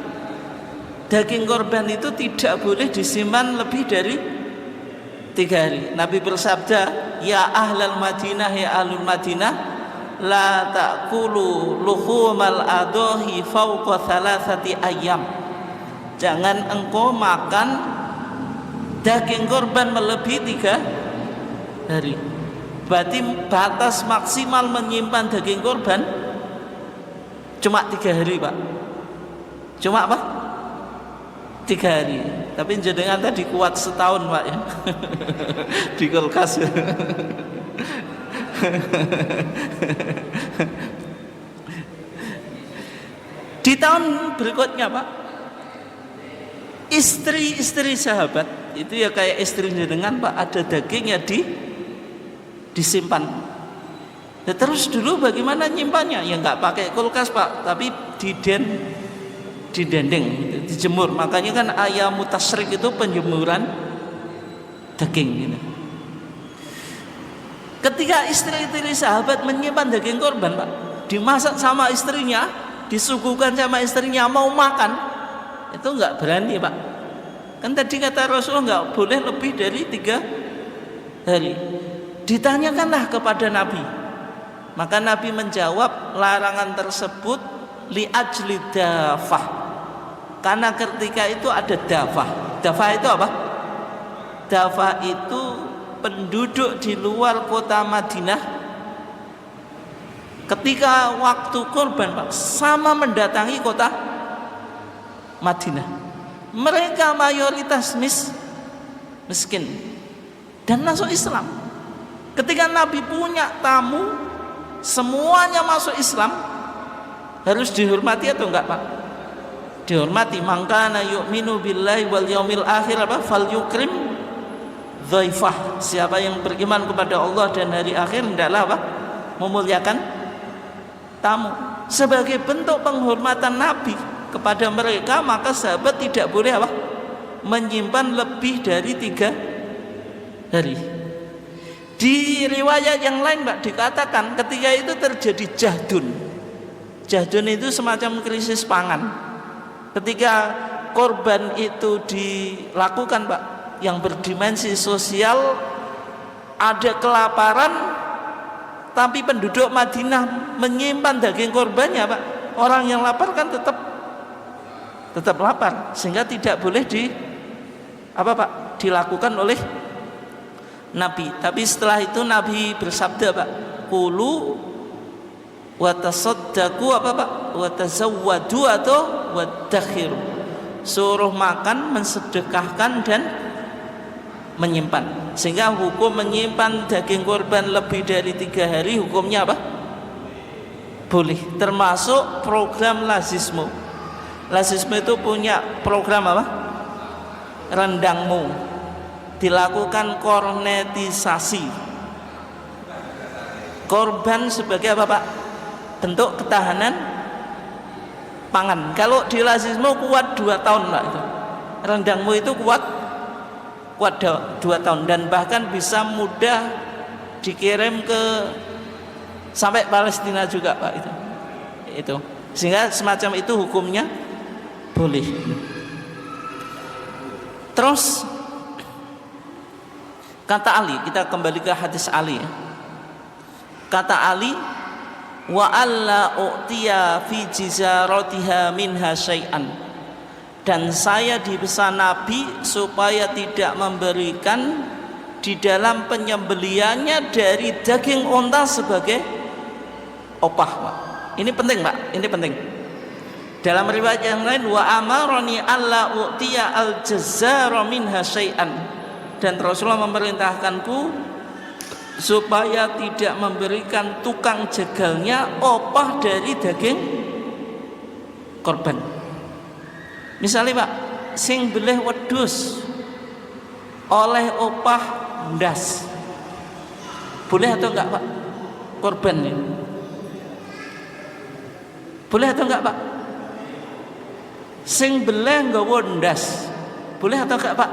daging korban itu tidak boleh disimpan lebih dari 3 hari. Nabi bersabda, ya ahlal Madinah, ya ahlul Madinah, la ta'kulu luhumal adohi fauqa 3 ayyam. Jangan engkau makan daging korban melebihi 3 hari. Berarti batas maksimal menyimpan daging korban cuma 3 hari Pak. Cuma apa? 3 hari. Tapi jenengan tadi kuat setahun Pak ya. Di kulkas. Di tahun berikutnya Pak, istri-istri sahabat itu ya kayak istri jenengan Pak, ada dagingnya disimpan. Ya, terus dulu bagaimana nyimpannya? Ya nggak pakai kulkas Pak, tapi didendeng, dijemur. Makanya kan ayam tasyrik itu penjemuran daging gitu. Ketika istri-istri sahabat menyimpan daging korban Pak, dimasak sama istrinya, disuguhkan sama istrinya, mau makan itu nggak berani Pak. Kan tadi kata Rasulullah nggak boleh lebih dari 3 hari. Ditanyakanlah kepada Nabi, maka Nabi menjawab larangan tersebut li ajli dafah, karena ketika itu ada dafah. Dafah itu apa? Dafah itu penduduk di luar kota Madinah ketika waktu kurban Pak sama mendatangi kota Madinah. Mereka mayoritas miskin dan masuk Islam. Ketika Nabi punya tamu semuanya masuk Islam, harus dihormati atau enggak Pak? dihormati. Mangkana yu'minu billahi wal yaumil akhir apa? Fal yukrim dhaifah. Siapa yang beriman kepada Allah dan hari akhir hendaklah apa? Memuliakan tamu. Sebagai bentuk penghormatan Nabi kepada mereka, maka sahabat tidak boleh apa? Menyimpan lebih dari 3 hari. Di riwayat yang lain Pak dikatakan ketika itu terjadi jahdun. Jahdun itu semacam krisis pangan. Ketika korban itu dilakukan Pak, yang berdimensi sosial, ada kelaparan, tapi penduduk Madinah menyimpan daging korbannya Pak. Orang yang lapar kan tetap lapar, sehingga tidak boleh dilakukan oleh Nabi. Tapi setelah itu Nabi bersabda Pak, kulu wa tasaddaqu wa tazawwadu atau wadakhiru. Suruh makan, mensedekahkan dan menyimpan. Sehingga hukum menyimpan daging korban lebih dari 3 hari hukumnya apa? Boleh. Termasuk program lazisme. Lazisme itu punya program apa? Rendangmu. Dilakukan kornetisasi. Korban sebagai apa Pak? Bentuk ketahanan pangan. Kalau di lazisme kuat 2 tahun Pak itu. Rendangmu itu kuat 2 tahun, dan bahkan bisa mudah dikirim sampai Palestina juga Pak itu. Sehingga semacam itu hukumnya boleh. Terus kata Ali, kita kembali ke hadis Ali ya. Kata Ali, wa alla u'tiya fi jizaratiha minha syai'an. Dan saya dipesan Nabi supaya tidak memberikan di dalam penyembeliannya dari daging unta sebagai opah Pak. Ini penting Pak, ini penting. Dalam riwayat yang lain, wa amaroni alla u'tiya al-jazzara minha syai'an. Dan Rasulullah memerintahkanku supaya tidak memberikan tukang jegalnya opah dari daging korban. Misalnya Pak, sing beleh wedhus oleh opah ndas, boleh atau enggak Pak? Korban ya, boleh atau enggak Pak? Sing beleh nggawa ndas, boleh atau enggak Pak?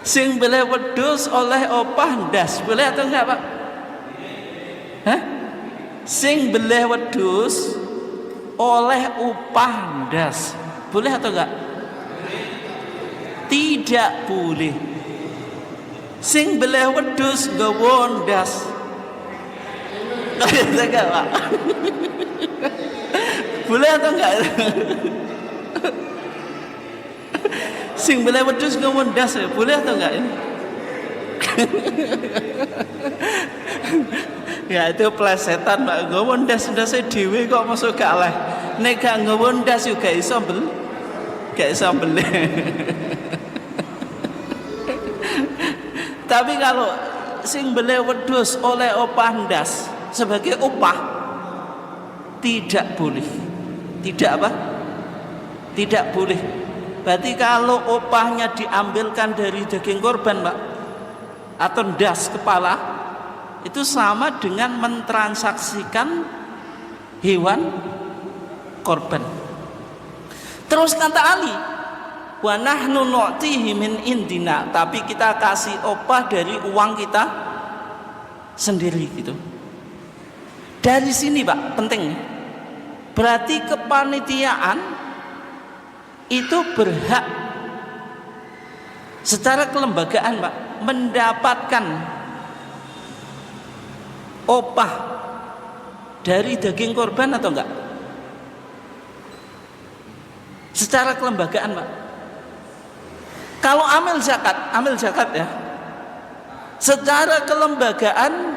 Sing boleh wedhus oleh opah ndas, boleh atau enggak Pak? Hah? Sing boleh wedhus oleh opah ndas, boleh atau enggak? Tidak boleh. Sing boleh wedhus nggawa ndas, enggak Pak? Boleh atau enggak? Sing boleh wedhus nggawa ndas, boleh atau enggak ini? Ya itu plesetan Pak, nggawa ndas-ndase dhewe kok masuk gak oleh. Nek gak nggawa ndas yo gak iso beli. Tapi kalau sing boleh wedhus oleh opah ndas sebagai opah, tidak boleh. Tidak apa? Tidak boleh. Berarti kalau opahnya diambilkan dari daging korban Pak, atau ndas kepala, itu sama dengan mentransaksikan hewan korban. Terus kata Ali, wa nahnu nu'tihi min indina, tapi kita kasih opah dari uang kita sendiri gitu. Dari sini Pak penting, berarti kepanitiaan itu berhak secara kelembagaan Pak mendapatkan opah dari daging korban atau enggak? Secara kelembagaan Pak. Kalau amil zakat ya, secara kelembagaan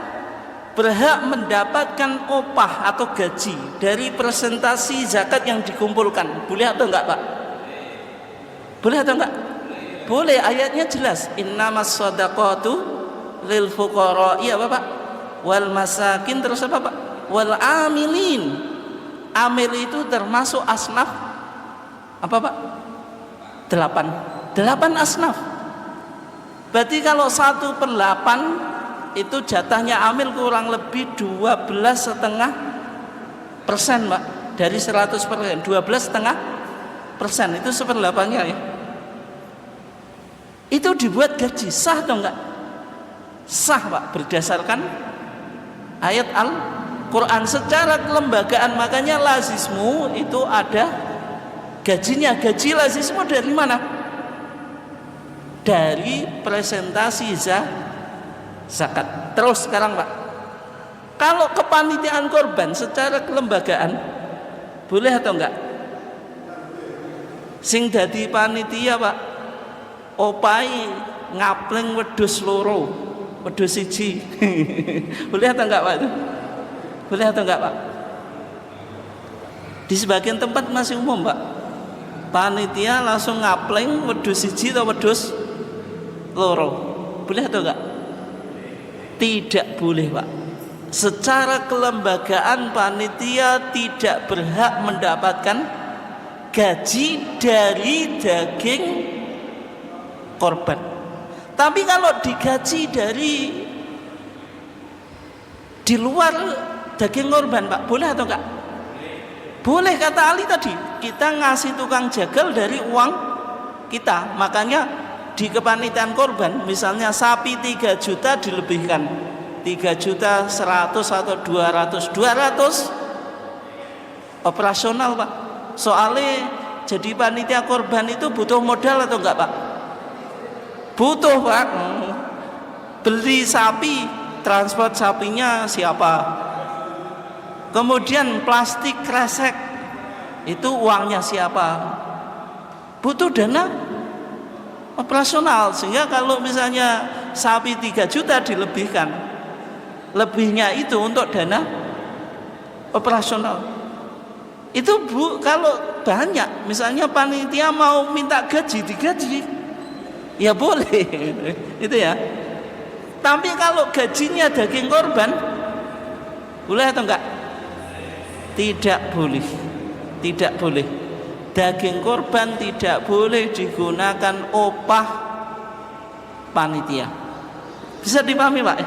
berhak mendapatkan opah atau gaji dari presentasi zakat yang dikumpulkan. Boleh atau enggak Pak? Boleh atau enggak? Boleh, ayatnya jelas. Innamas shadaqatu lil fuqara. Iya Bapak. Wal masakin, terus apa Pak? Wal amilin. Amil itu termasuk asnaf apa Pak? 8 asnaf. Berarti kalau 1/8 itu jatahnya amil kurang lebih 12,5% Pak. Dari 100%, 12,5% itu 1/8-nya ya. Itu dibuat gaji, sah atau enggak? Sah Pak, berdasarkan ayat Al-Quran secara kelembagaan. Makanya lazismu itu ada gajinya. Gaji lazismu dari mana? Dari presentasi zakat. Terus sekarang Pak, kalau kepanitiaan korban secara kelembagaan boleh atau enggak? Sing dadi panitia Pak, opai ngapleng wedhus loro, wedhus siji. Boleh atau enggak Pak itu? Boleh atau enggak Pak? Di sebagian tempat masih umum Pak, panitia langsung ngapleng wedhus siji atau wedhus loro. Boleh atau enggak? Tidak boleh Pak. Secara kelembagaan panitia tidak berhak mendapatkan gaji dari daging korban. Tapi kalau digaji dari di luar daging korban Pak, boleh atau enggak? Boleh, kata Ali tadi, kita ngasih tukang jagal dari uang kita. Makanya di kepanitiaan korban, misalnya sapi 3 juta dilebihkan 3.100.000 atau 200 operasional Pak. Soalnya jadi panitia korban itu butuh modal atau enggak Pak? Butuh Pak. Beli sapi, transport sapinya siapa? Kemudian plastik kresek, itu uangnya siapa? Butuh dana operasional. Sehingga kalau misalnya sapi 3 juta dilebihkan, lebihnya itu untuk dana operasional. Itu kalau banyak, misalnya panitia mau minta gaji, digaji, ya boleh. Itu ya. Tapi kalau gajinya daging korban, boleh atau enggak? Tidak boleh. Tidak boleh. Daging korban tidak boleh digunakan opah panitia. Bisa dipahami Pak?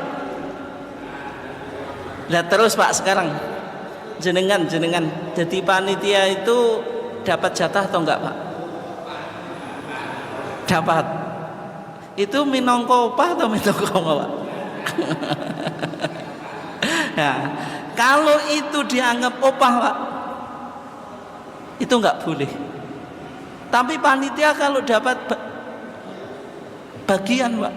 Nah terus Pak, sekarang jenengan jadi panitia itu dapat jatah atau enggak Pak? Dapat. Itu minangka opah atau minangka apa Pak? Nah, kalau itu dianggap opah Pak, itu enggak boleh. Tapi panitia kalau dapat bagian Pak,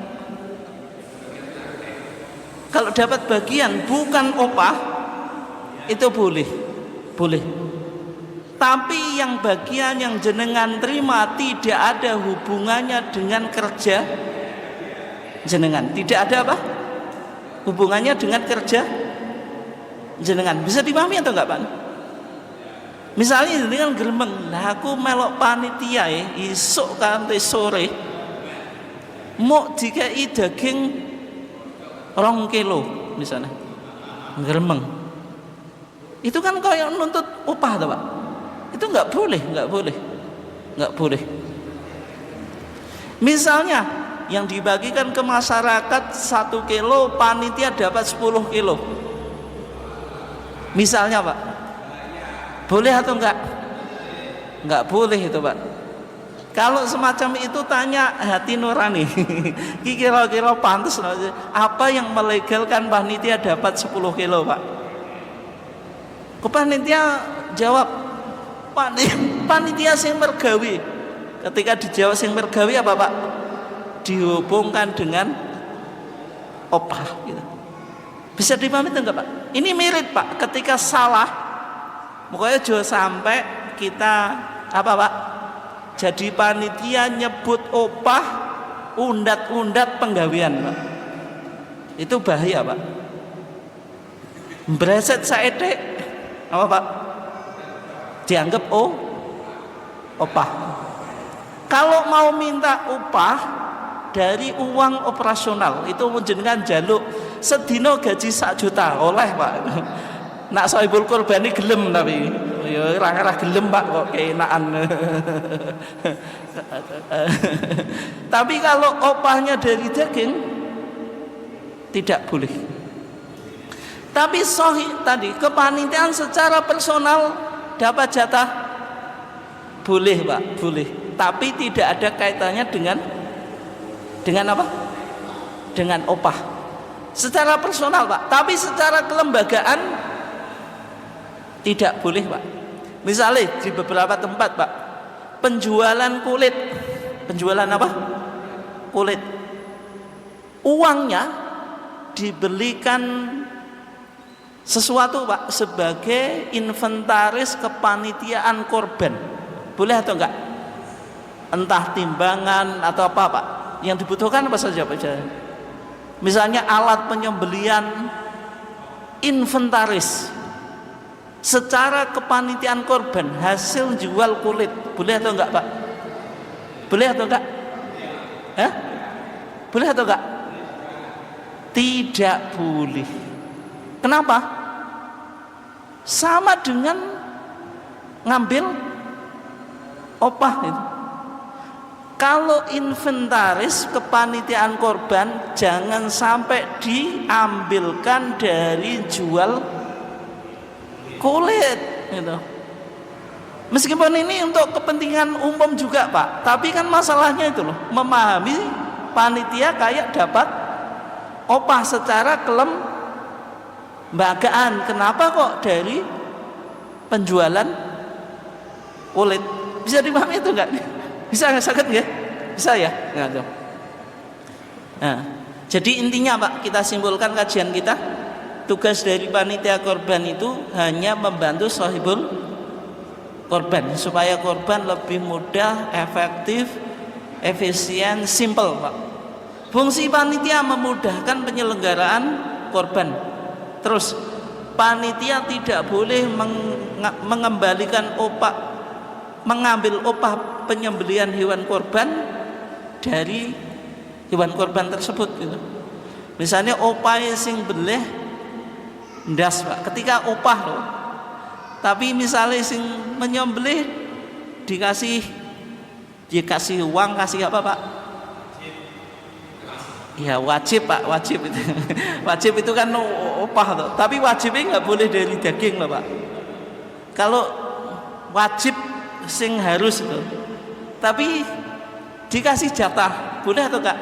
kalau dapat bagian bukan opah, itu boleh. Tapi yang bagian yang jenengan terima tidak ada hubungannya dengan kerja jenengan. Tidak ada apa? Hubungannya dengan kerja jenengan. Bisa dipahami atau enggak Pak? Misalnya jenengan gremeng, lah aku melok panitia isuk kanthi sore mau dikai daging 2 kilo misalnya, gremeng. Itu kan kayak nuntut upah tuh Pak. Itu enggak boleh. Misalnya yang dibagikan ke masyarakat 1 kilo, panitia dapat 10 kilo. Misalnya Pak, boleh atau enggak? Enggak boleh itu Pak. Kalau semacam itu tanya hati nurani. Kira-kira pantas apa yang melegalkan panitia dapat 10 kilo Pak? Panitia jawab, panitia sing mergawi. Ketika dijawab sing mergawi apa Pak? Dihubungkan dengan opah gitu. Bisa dipahami enggak Pak? Ini mirip Pak, ketika salah pokoknya jangan sampai kita apa Pak? Jadi panitia nyebut opah undat-undat penggawean Pak. Itu bahaya Pak. Breset saedek apa Pak? Dianggap opah. Kalau mau minta upah dari uang operasional itu jenengan jaluk sedino gaji 1 juta oleh Pak. Nak sohibul korban ini gelem tapi ya ora gelem Pak kok keenaan. Tapi kalau opahnya dari daging tidak boleh. Tapi sahih tadi kepanitiaan secara personal dapat jatah boleh Pak, boleh. Tapi tidak ada kaitannya dengan apa? Dengan opah. Secara personal Pak, tapi secara kelembagaan tidak boleh Pak. Misalnya di beberapa tempat Pak, penjualan kulit, penjualan apa? Kulit. Uangnya dibelikan sesuatu Pak sebagai inventaris kepanitiaan korban. Boleh atau enggak? Entah timbangan atau apa Pak. Yang dibutuhkan apa saja Pak? Misalnya alat penyembelian, inventaris secara kepanitiaan korban, hasil jual kulit, boleh atau enggak Pak? Boleh atau enggak? Boleh atau enggak? Tidak boleh. Kenapa? Sama dengan ngambil opah itu. Kalau inventaris kepanitiaan korban jangan sampai diambilkan dari jual kulit gitu. Meskipun ini untuk kepentingan umum juga Pak, tapi kan masalahnya itu loh, memahami panitia kayak dapat opah secara kelembagaan. Kenapa kok dari penjualan kulit? Bisa dipahami itu enggak? Bisa sakit nggak? Bisa ya? Nah, jadi intinya Pak, kita simpulkan kajian kita, tugas dari panitia korban itu hanya membantu sahibul korban supaya korban lebih mudah, efektif, efisien, simple Pak. Fungsi panitia memudahkan penyelenggaraan korban. Terus panitia tidak boleh mengembalikan opah, mengambil opah penyembelian hewan korban dari hewan korban tersebut gitu. Misalnya opah sing beleh ndas Pak, ketika opah loh, tapi misalnya sing menyembelih dikasih uang, kasih apa Pak? Ya wajib Pak, wajib itu. Wajib itu kan opah loh, tapi wajibnya nggak boleh dari daging loh Pak. Kalau wajib sing harus itu, tapi dikasih jatah boleh atau enggak?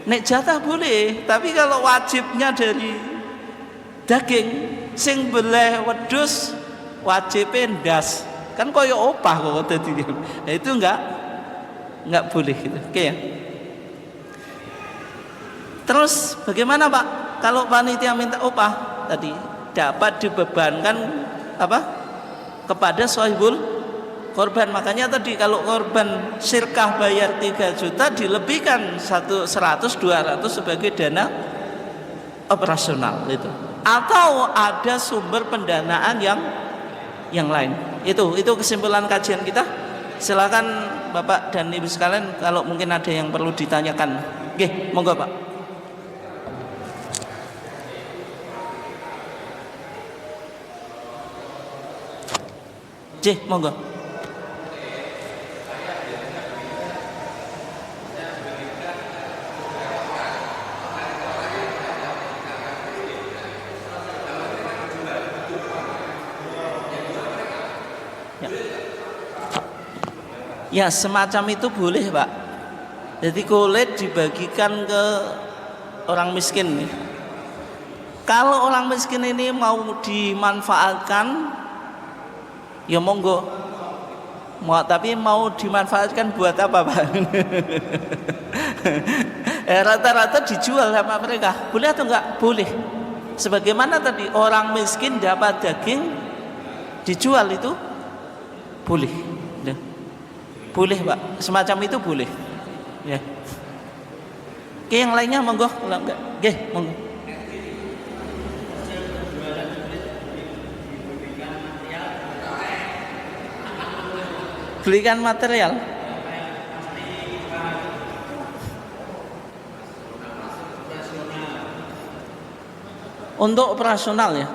Nek jatah boleh, tapi kalau wajibnya dari daging sing beleh wedhus wajibnya ndas, kan koyo opah kok tadi. Nah, itu enggak boleh gitu. Oke ya. Terus bagaimana Pak kalau panitia minta opah tadi? Dapat dibebankan apa? Kepada sahibul korban. Makanya tadi kalau korban sirkah bayar 3 juta dilebihkan 100 200 sebagai dana operasional itu. Atau ada sumber pendanaan yang lain. Itu kesimpulan kajian kita. Silakan Bapak dan Ibu sekalian kalau mungkin ada yang perlu ditanyakan. Oke, monggo Pak. Monggo. Ya semacam itu boleh Pak. Jadi kulit dibagikan ke orang miskin nih. Kalau orang miskin ini mau dimanfaatkan, ya monggo. Tapi mau dimanfaatkan buat apa Pak? Rata-rata dijual sama mereka. Boleh atau enggak? Boleh. Sebagaimana tadi orang miskin dapat daging dijual itu boleh. Boleh Pak. Semacam itu boleh. Ya. Oke, yang lainnya monggo. Kalau enggak, oke, monggo. Belikan material. Untuk operasional ya.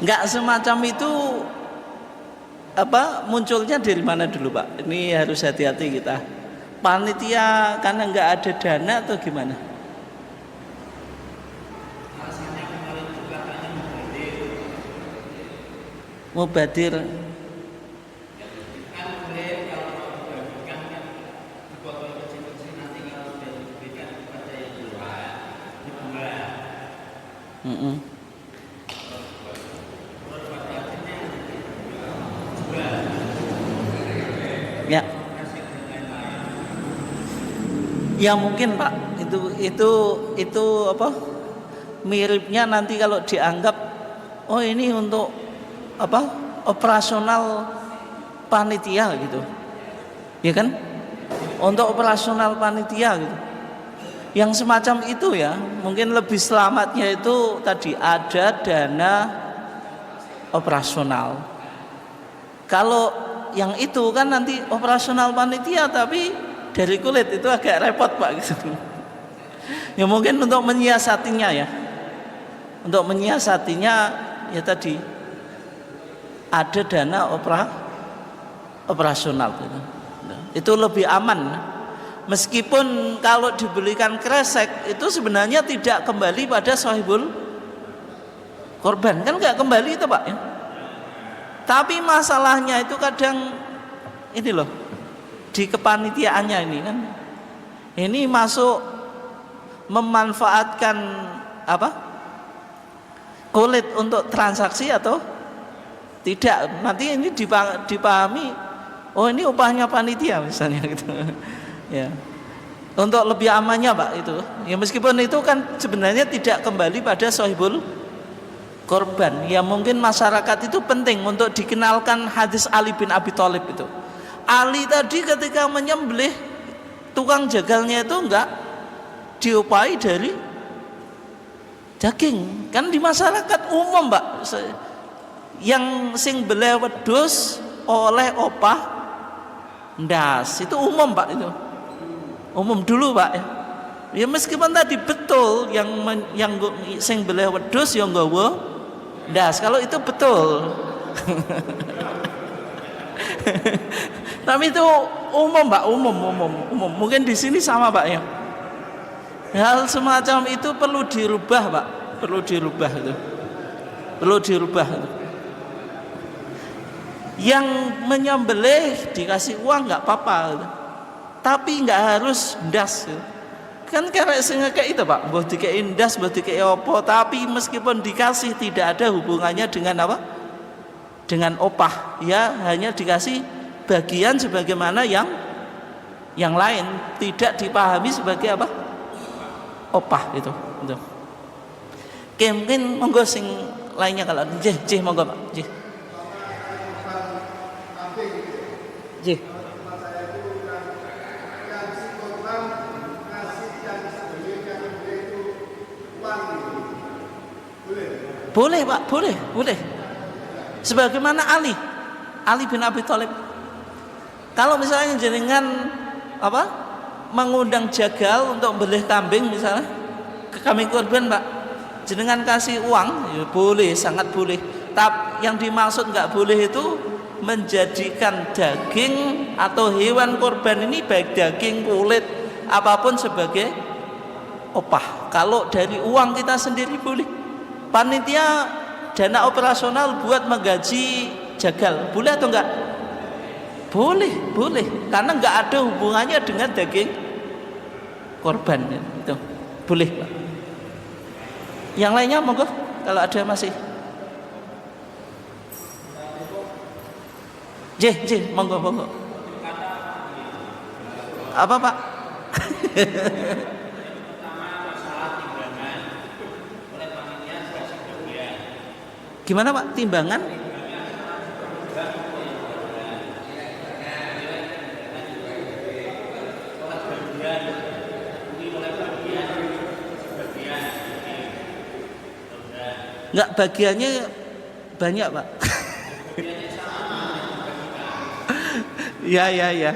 Enggak semacam itu munculnya dari mana dulu Pak? Ini harus hati-hati kita. Panitia karena enggak ada dana atau gimana? Mubadir. Ya. Ya mungkin Pak, itu apa? Miripnya nanti kalau dianggap oh ini untuk operasional panitia gitu. Ya kan? Untuk operasional panitia gitu. Yang semacam itu ya, mungkin lebih selamatnya itu tadi ada dana operasional. Kalau yang itu kan nanti operasional panitia tapi dari kulit itu agak repot Pak gitu. Ya mungkin untuk menyiasatinya ya. Untuk menyiasatinya ya tadi ada dana operasional gitu. Itu lebih aman. Meskipun kalau dibelikan kresek itu sebenarnya tidak kembali pada sahibul korban, kan nggak kembali itu Pak ya. Tapi masalahnya itu kadang ini loh, di kepanitiaannya ini kan, ini masuk memanfaatkan kulit untuk transaksi atau tidak. Nanti ini dipahami, oh ini upahnya panitia misalnya gitu. Ya. Untuk lebih amannya Pak itu. Ya meskipun itu kan sebenarnya tidak kembali pada sahibul korban. Ya mungkin masyarakat itu penting untuk dikenalkan hadis Ali bin Abi Thalib itu. Ali tadi ketika menyembelih tukang jagalnya itu enggak diupahi dari daging. Kan di masyarakat umum Pak, yang sing beleh wedhus oleh opah ndas, itu umum Pak itu. Umum dulu Pak ya. Ya meskipun tadi betul yang sing beleh wedhus yang nggawa ndas, kalau itu betul. Tapi itu umum Pak, umum. Mungkin di sini sama Pak ya. Hal semacam itu perlu dirubah Pak, perlu dirubah itu. Yang menyembelih dikasih uang nggak apa-apa gitu. Tapi nggak harus ndas gitu. Kan karek sing ngekek itu Pak, mbah dikei ndas, mbah dikei apa, tapi meskipun dikasih tidak ada hubungannya dengan apa? Dengan opah, ya hanya dikasih bagian sebagaimana yang lain, tidak dipahami sebagai apa? Opah itu. Oke, mungkin monggo sing lainnya kalau jih monggo Pak, jih. Boleh Pak, boleh. Sebagaimana Ali bin Abi Thalib. Kalau misalnya jenengan mengundang jagal untuk beli kambing misalnya, ke kambing kurban Pak, jenengan kasih uang, ya boleh, sangat boleh. Tapi yang dimaksud nggak boleh itu menjadikan daging atau hewan kurban ini baik daging, kulit, apapun sebagai opah. Kalau dari uang kita sendiri boleh. Panitia dana operasional buat menggaji jagal, boleh atau enggak? Boleh, karena enggak ada hubungannya dengan daging korban itu. Boleh, Pak. Yang lainnya monggo kalau ada masih. Monggo. Apa Pak? Gimana Pak timbangan? Enggak, bagiannya banyak Pak. Ya ya ya.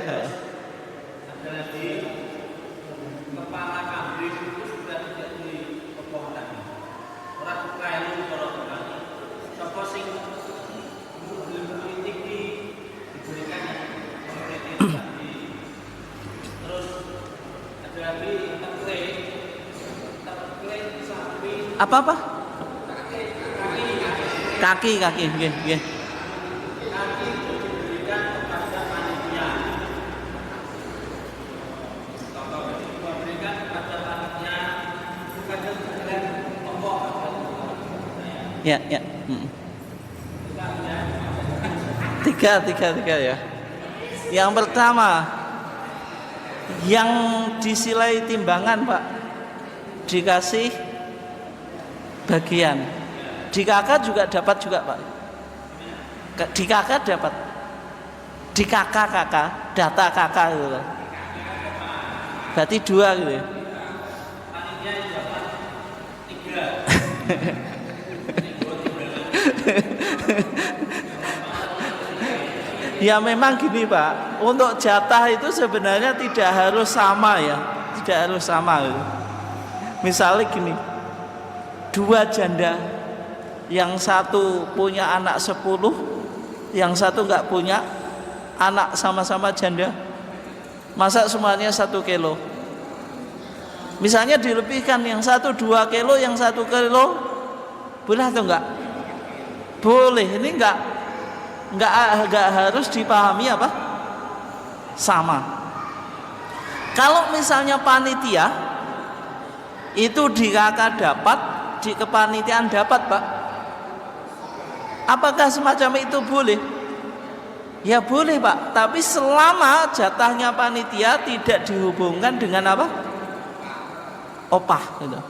Apa? Kaki, nggih, nggih. Ya, ya. Tiga ya. Yang pertama, yang disilai timbangan Pak, dikasih bagian. Di kakak juga dapat juga Pak. Di kakak dapat. Di kakak data kakak gitu loh. Berarti 2 gitu ya. Ya memang gini Pak, untuk jatah itu sebenarnya tidak harus sama ya, tidak harus sama gitu. Misalnya gini, 2 janda, yang satu punya anak 10, yang satu nggak punya anak, sama-sama janda, masa semuanya 1 kilo? Misalnya dilebihkan, yang satu 2 kilo, yang 1 kilo, boleh atau enggak? Boleh. Ini enggak harus dipahami apa? Sama. Kalau misalnya panitia itu di kakak dapat, di kepanitiaan dapat Pak, apakah semacam itu boleh? Ya boleh Pak, tapi selama jatahnya panitia tidak dihubungkan dengan apa? Opah gitu.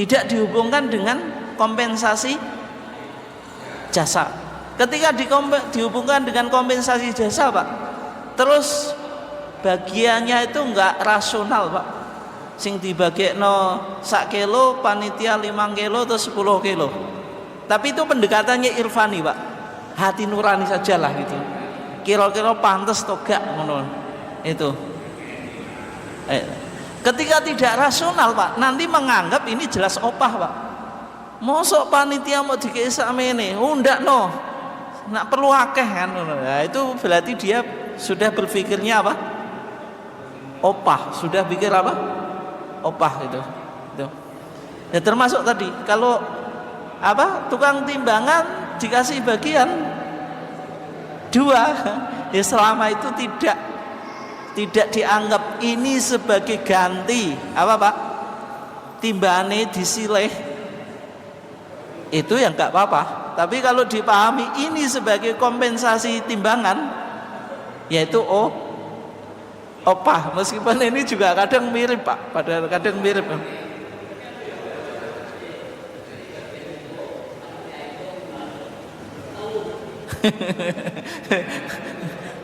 Tidak dihubungkan dengan kompensasi jasa. Ketika dihubungkan dengan kompensasi jasa Pak, terus bagiannya itu enggak rasional Pak. Sing dibagekno 1 kilo, panitia 5 kilo atau 10 kilo. Tapi itu pendekatannya irfani Pak, hati nurani sajalah gitu. Kira-kira pantas atau gak ngono. Itu. Ketika tidak rasional Pak, nanti menganggap ini jelas opah Pak. Mosok panitia mau dikei sakmene, ndak no. Nak perlu akeh kan. Nah, itu berarti dia sudah berpikirnya apa? Opah, sudah pikir apa? Opah itu. Ya termasuk tadi kalau apa? Tukang timbangan dikasih bagian 2, ya selama itu tidak dianggap ini sebagai ganti apa Pak? Timbangane disilih, itu yang enggak apa-apa. Tapi kalau dipahami ini sebagai kompensasi timbangan, yaitu opah. Meskipun ini juga kadang mirip Pak, padahal kadang mirip.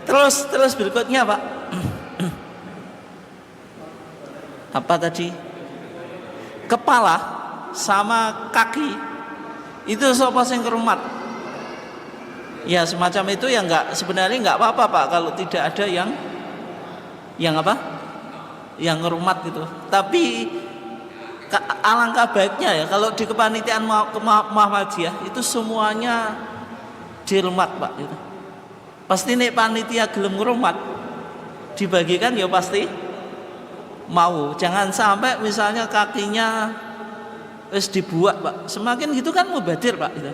Terus berikutnya Pak, apa tadi? Kepala sama kaki itu sapa sing kerumat? Ya semacam itu ya enggak, sebenarnya enggak apa-apa Pak kalau tidak ada yang apa? Yang ngerumat gitu. Tapi alangkah baiknya ya kalau di kepanitiaan Muhammadiyah itu semuanya dirumat Pak gitu. Pasti nek panitia gelem ngerumat dibagikan ya pasti mau. Jangan sampai misalnya kakinya wis dibuat Pak, semakin gitu kan mubadir Pak gitu.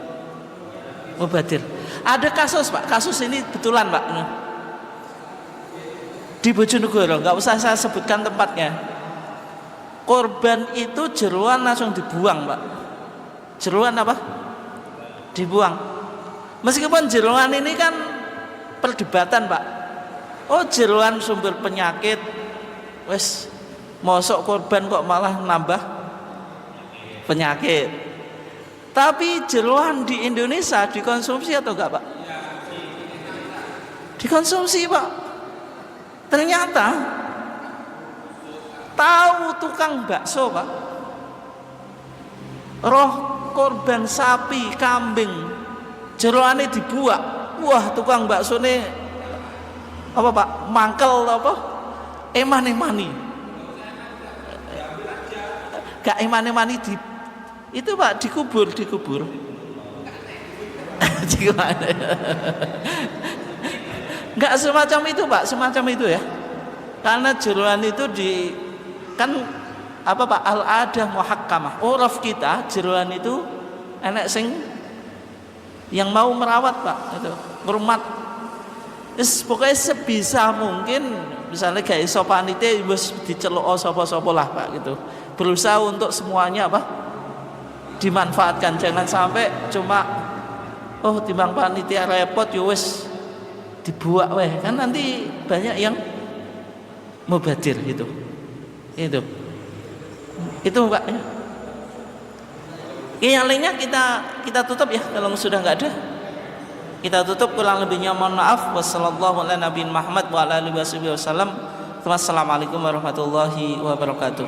Mubadir. Ada kasus Pak, kasus ini betulan Pak, di Bojonegoro, nggak usah saya sebutkan tempatnya. Korban itu jeroan langsung dibuang Pak. Jeroan apa? Dibuang. Meskipun jeroan ini kan perdebatan Pak. Oh jeroan sumber penyakit, wes mosok korban kok malah nambah penyakit. Tapi jeroan di Indonesia dikonsumsi atau enggak Pak? Dikonsumsi Pak. Ternyata tahu tukang bakso Pak, roh korban sapi, kambing, jeroane dibuak. Wah, tukang baksone apa Pak? Mangkel apa? Eman-emani. Gak eman-emani itu Pak dikubur. Enggak semacam itu Pak, semacam itu ya. Karena jeroan itu kan apa Pak, al-adah muhakkamah. Uruf kita jeroan itu enek sing yang mau merawat Pak, itu ngrumat. Pokoknya sebisa mungkin misalnya gak iso panitia wis diceluk sapa-sapa lah Pak gitu. Berusaha untuk semuanya apa? Dimanfaatkan, jangan sampai cuma timbang panitia repot ya wis dibuak weh, kan nanti banyak yang mubadir gitu. Itu Pak ya. Yang lainnya kita tutup ya, kalau sudah nggak ada kita tutup. Kurang lebihnya mohon maaf. Wassallallahu ala nabiyina Muhammad wa ala alihi wasallam. Wassalamualaikum warahmatullahi wabarakatuh.